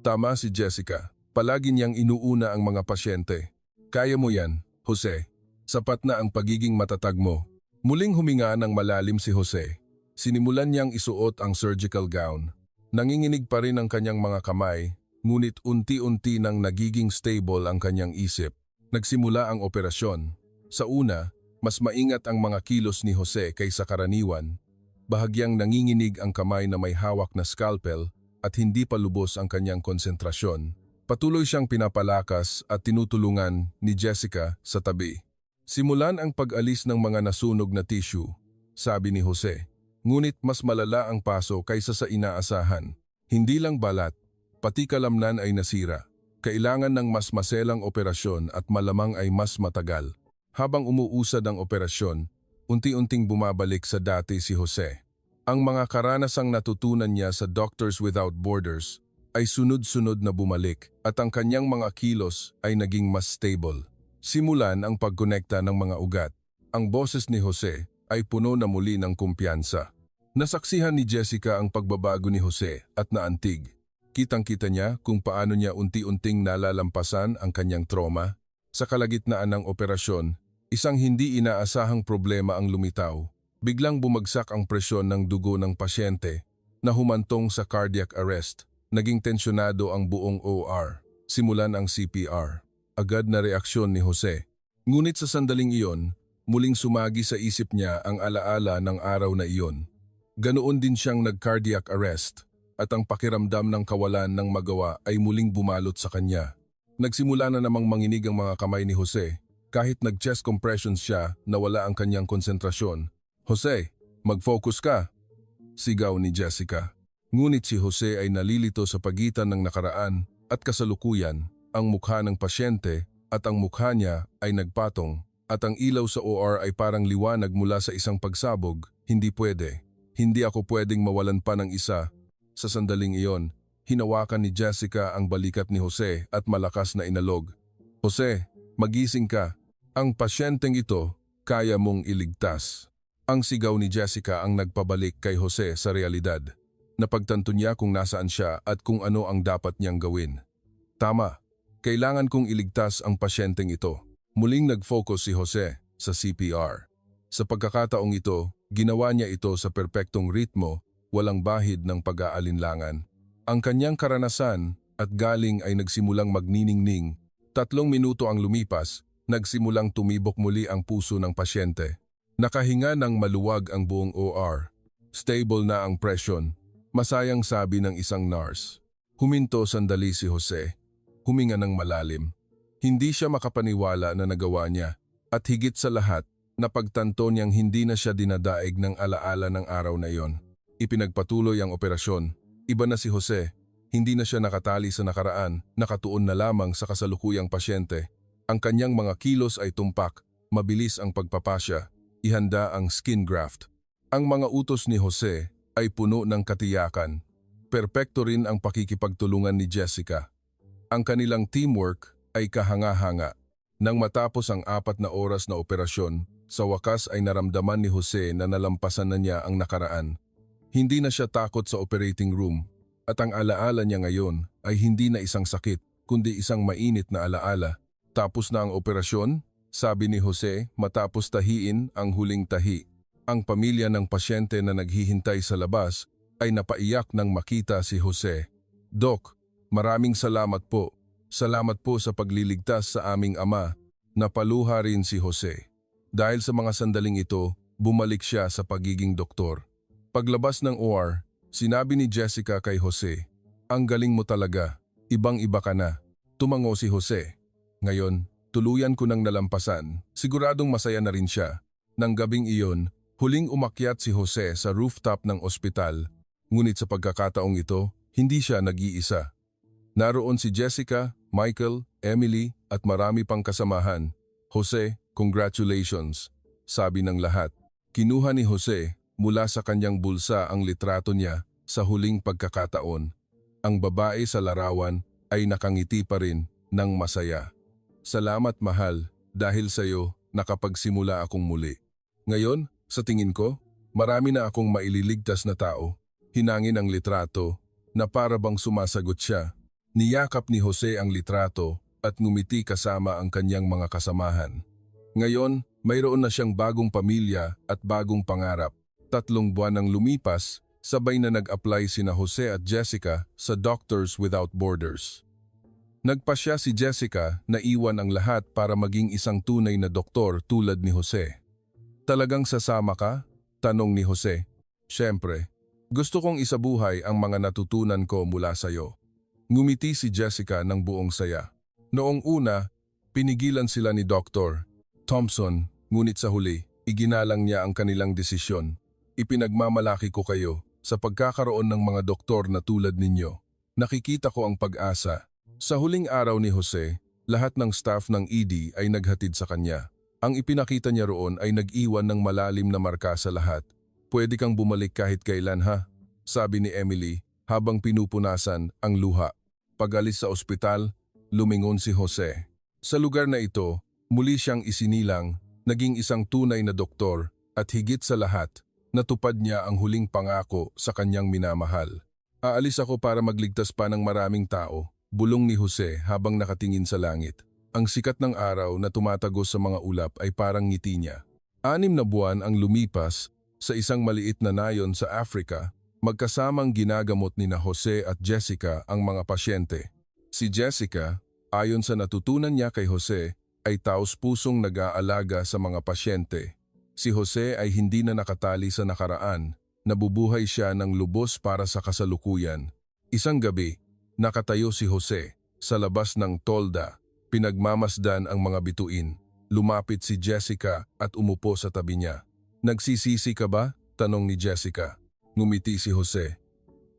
Tama si Jessica, palagi niyang inuuna ang mga pasyente. Kaya mo yan, Jose. Sapat na ang pagiging matatag mo. Muling huminga ng malalim si Jose. Sinimulan niyang isuot ang surgical gown. Nanginginig pa rin ang kanyang mga kamay, ngunit unti-unti nang nagiging stable ang kanyang isip. Nagsimula ang operasyon. Sa una, mas maingat ang mga kilos ni Jose kaysa karaniwan. Bahagyang nanginginig ang kamay na may hawak na scalpel at hindi pa lubos ang kanyang konsentrasyon. Patuloy siyang pinapalakas at tinutulungan ni Jessica sa tabi. Simulan ang pag-alis ng mga nasunog na tissue, sabi ni Jose. Ngunit mas malala ang paso kaysa sa inaasahan. Hindi lang balat, pati kalamnan ay nasira. Kailangan ng mas maselang operasyon at malamang ay mas matagal. Habang umuusad ang operasyon, unti-unting bumabalik sa dati si Jose. Ang mga karanasang natutunan niya sa Doctors Without Borders ay sunod-sunod na bumalik at ang kanyang mga kilos ay naging mas stable. Simulan ang pagkonekta ng mga ugat. Ang boses ni Jose ay puno na muli ng kumpiyansa. Nasaksihan ni Jessica ang pagbabago ni Jose at naantig. Kitang-kita niya kung paano niya unti-unting nalalampasan ang kanyang trauma. Sa kalagitnaan ng operasyon, isang hindi inaasahang problema ang lumitaw. Biglang bumagsak ang presyon ng dugo ng pasyente na humantong sa cardiac arrest. Naging tensyonado ang buong OR. Simulan ang CPR. Agad na reaksyon ni Jose. Ngunit sa sandaling iyon, muling sumagi sa isip niya ang alaala ng araw na iyon. Ganoon din siyang nag-cardiac arrest at ang pakiramdam ng kawalan ng magawa ay muling bumalot sa kanya. Nagsimula na namang manginig ang mga kamay ni Jose. Kahit nag-chest compressions siya, nawala ang kanyang konsentrasyon. Jose, mag-focus ka, sigaw ni Jessica. Ngunit si Jose ay nalilito sa pagitan ng nakaraan at kasalukuyan. Ang mukha ng pasyente at ang mukha niya ay nagpatong at ang ilaw sa OR ay parang liwanag mula sa isang pagsabog. Hindi pwede. Hindi ako pwedeng mawalan pa ng isa. Sa sandaling iyon, hinawakan ni Jessica ang balikat ni Jose at malakas na inalog. Jose, magising ka. Ang pasyenteng ito, kaya mong iligtas. Ang sigaw ni Jessica ang nagpabalik kay Jose sa realidad. Napagtanto niya kung nasaan siya at kung ano ang dapat niyang gawin. Tama. Kailangan kong iligtas ang pasyenteng ito. Muling nag-focus si Jose sa CPR. Sa pagkakataong ito, ginawa niya ito sa perpektong ritmo, walang bahid ng pag-aalinlangan. Ang kanyang karanasan at galing ay nagsimulang magniningning. 3 minuto ang lumipas, nagsimulang tumibok muli ang puso ng pasyente. Nakahinga ng maluwag ang buong OR. Stable na ang presyon. Masayang sabi ng isang nurse. Huminto sandali si Jose. Huminga ng malalim. Hindi siya makapaniwala na nagawa niya at higit sa lahat, napagtanto niyang hindi na siya dinadaig ng alaala ng araw na iyon. Ipinagpatuloy ang operasyon. Iba na si Jose. Hindi na siya nakatali sa nakaraan, nakatuon na lamang sa kasalukuyang pasyente. Ang kanyang mga kilos ay tumpak, mabilis ang pagpapasya, ihanda ang skin graft. Ang mga utos ni Jose ay puno ng katiyakan. Perpekto rin ang pakikipagtulungan ni Jessica. Ang kanilang teamwork ay kahanga-hanga. Nang matapos ang 4 na oras na operasyon, sa wakas ay naramdaman ni Jose na nalampasan na niya ang nakaraan. Hindi na siya takot sa operating room. At ang alaala niya ngayon ay hindi na isang sakit, kundi isang mainit na alaala. Tapos na ang operasyon, sabi ni Jose matapos tahiin ang huling tahi. Ang pamilya ng pasyente na naghihintay sa labas ay napaiyak nang makita si Jose. "Doc, maraming salamat po. Salamat po sa pagliligtas sa aming ama." Napaluha rin si Jose. Dahil sa mga sandaling ito, bumalik siya sa pagiging doktor. Paglabas ng OR, sinabi ni Jessica kay Jose, "Ang galing mo talaga, ibang-iba ka na." Tumango si Jose. Ngayon, tuluyan ko nang nalampasan, siguradong masaya na rin siya. Nang gabing iyon, huling umakyat si Jose sa rooftop ng ospital. Ngunit sa pagkakataong ito, hindi siya nag-iisa. Naroon si Jessica, Michael, Emily at marami pang kasamahan. "Jose, congratulations," sabi ng lahat. Kinuha ni Jose mula sa kanyang bulsa ang litrato niya sa huling pagkakataon. Ang babae sa larawan ay nakangiti pa rin ng masaya. "Salamat mahal, dahil sa iyo nakapagsimula akong muli. Ngayon, sa tingin ko, marami na akong maililigtas na tao." Hinangin ang litrato na para bang sumasagot siya. Niyakap ni Jose ang litrato at ngumiti kasama ang kanyang mga kasamahan. Ngayon, mayroon na siyang bagong pamilya at bagong pangarap. 3 buwan nang lumipas, sabay na nag-apply sina Jose at Jessica sa Doctors Without Borders. Nagpasya si Jessica na iwan ang lahat para maging isang tunay na doktor tulad ni Jose. "Talagang sasama ka?" tanong ni Jose. "Siyempre, gusto kong isabuhay ang mga natutunan ko mula sa iyo." Ngumiti si Jessica ng buong saya. Noong una, pinigilan sila ni Dr. Thompson, ngunit sa huli, iginalang niya ang kanilang desisyon. "Ipinagmamalaki ko kayo sa pagkakaroon ng mga doktor na tulad ninyo. Nakikita ko ang pag-asa." Sa huling araw ni Jose, lahat ng staff ng ED ay naghatid sa kanya. Ang ipinakita niya roon ay nag-iwan ng malalim na marka sa lahat. "Pwede kang bumalik kahit kailan ha?" sabi ni Emily habang pinupunasan ang luha. Pag-alis sa ospital, lumingon si Jose. Sa lugar na ito, muli siyang isinilang, naging isang tunay na doktor at higit sa lahat, natupad niya ang huling pangako sa kanyang minamahal. "Aalis ako para magligtas pa ng maraming tao," bulong ni Jose habang nakatingin sa langit. Ang sikat ng araw na tumatagos sa mga ulap ay parang ngiti niya. 6 na buwan ang lumipas sa isang maliit na nayon sa Africa, magkasamang ginagamot ni na Jose at Jessica ang mga pasyente. Si Jessica, ayon sa natutunan niya kay Jose, ay taos-pusong nag-aalaga sa mga pasyente. Si Jose ay hindi na nakatali sa nakaraan, nabubuhay siya ng lubos para sa kasalukuyan. Isang gabi, nakatayo si Jose sa labas ng tolda, pinagmamasdan ang mga bituin. Lumapit si Jessica at umupo sa tabi niya. "Nagsisisi ka ba?" tanong ni Jessica. Ngumiti si Jose.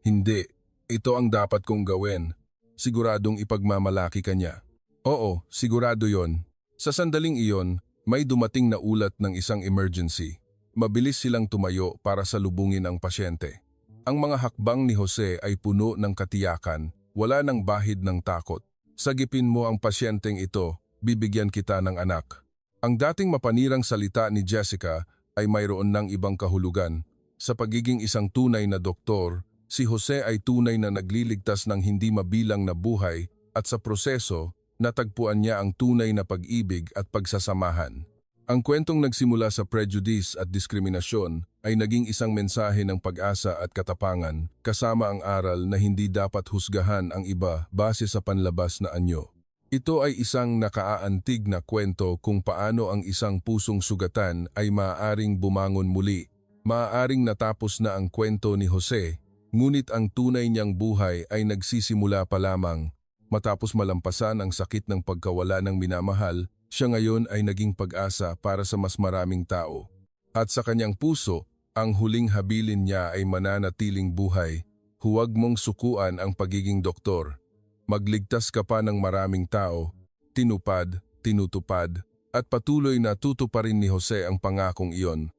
"Hindi, ito ang dapat kong gawin." "Siguradong ipagmamalaki ka niya?" "Oo, sigurado yon." Sa sandaling iyon, may dumating na ulat ng isang emergency. Mabilis silang tumayo para salubungin ang pasyente. Ang mga hakbang ni Jose ay puno ng katiyakan, wala nang bahid ng takot. "Sagipin mo ang pasyenteng ito, bibigyan kita ng anak." Ang dating mapanirang salita ni Jessica ay mayroon ng ibang kahulugan. Sa pagiging isang tunay na doktor, si Jose ay tunay na nagliligtas ng hindi mabilang na buhay at sa proseso, natagpuan niya ang tunay na pag-ibig at pagsasamahan. Ang kwentong nagsimula sa prejudice at diskriminasyon ay naging isang mensahe ng pag-asa at katapangan, kasama ang aral na hindi dapat husgahan ang iba base sa panlabas na anyo. Ito ay isang nakaaantig na kwento kung paano ang isang pusong sugatan ay maaaring bumangon muli. Maaaring natapos na ang kwento ni Jose, ngunit ang tunay niyang buhay ay nagsisimula pa lamang. Matapos malampasan ang sakit ng pagkawala ng minamahal, siya ngayon ay naging pag-asa para sa mas maraming tao. At sa kanyang puso, ang huling habilin niya ay mananatiling buhay, Huwag mong sukuan ang pagiging doktor. Magligtas ka pa ng maraming tao. Tinupad, tinutupad, at patuloy na tutuparin ni Jose ang pangakong iyon.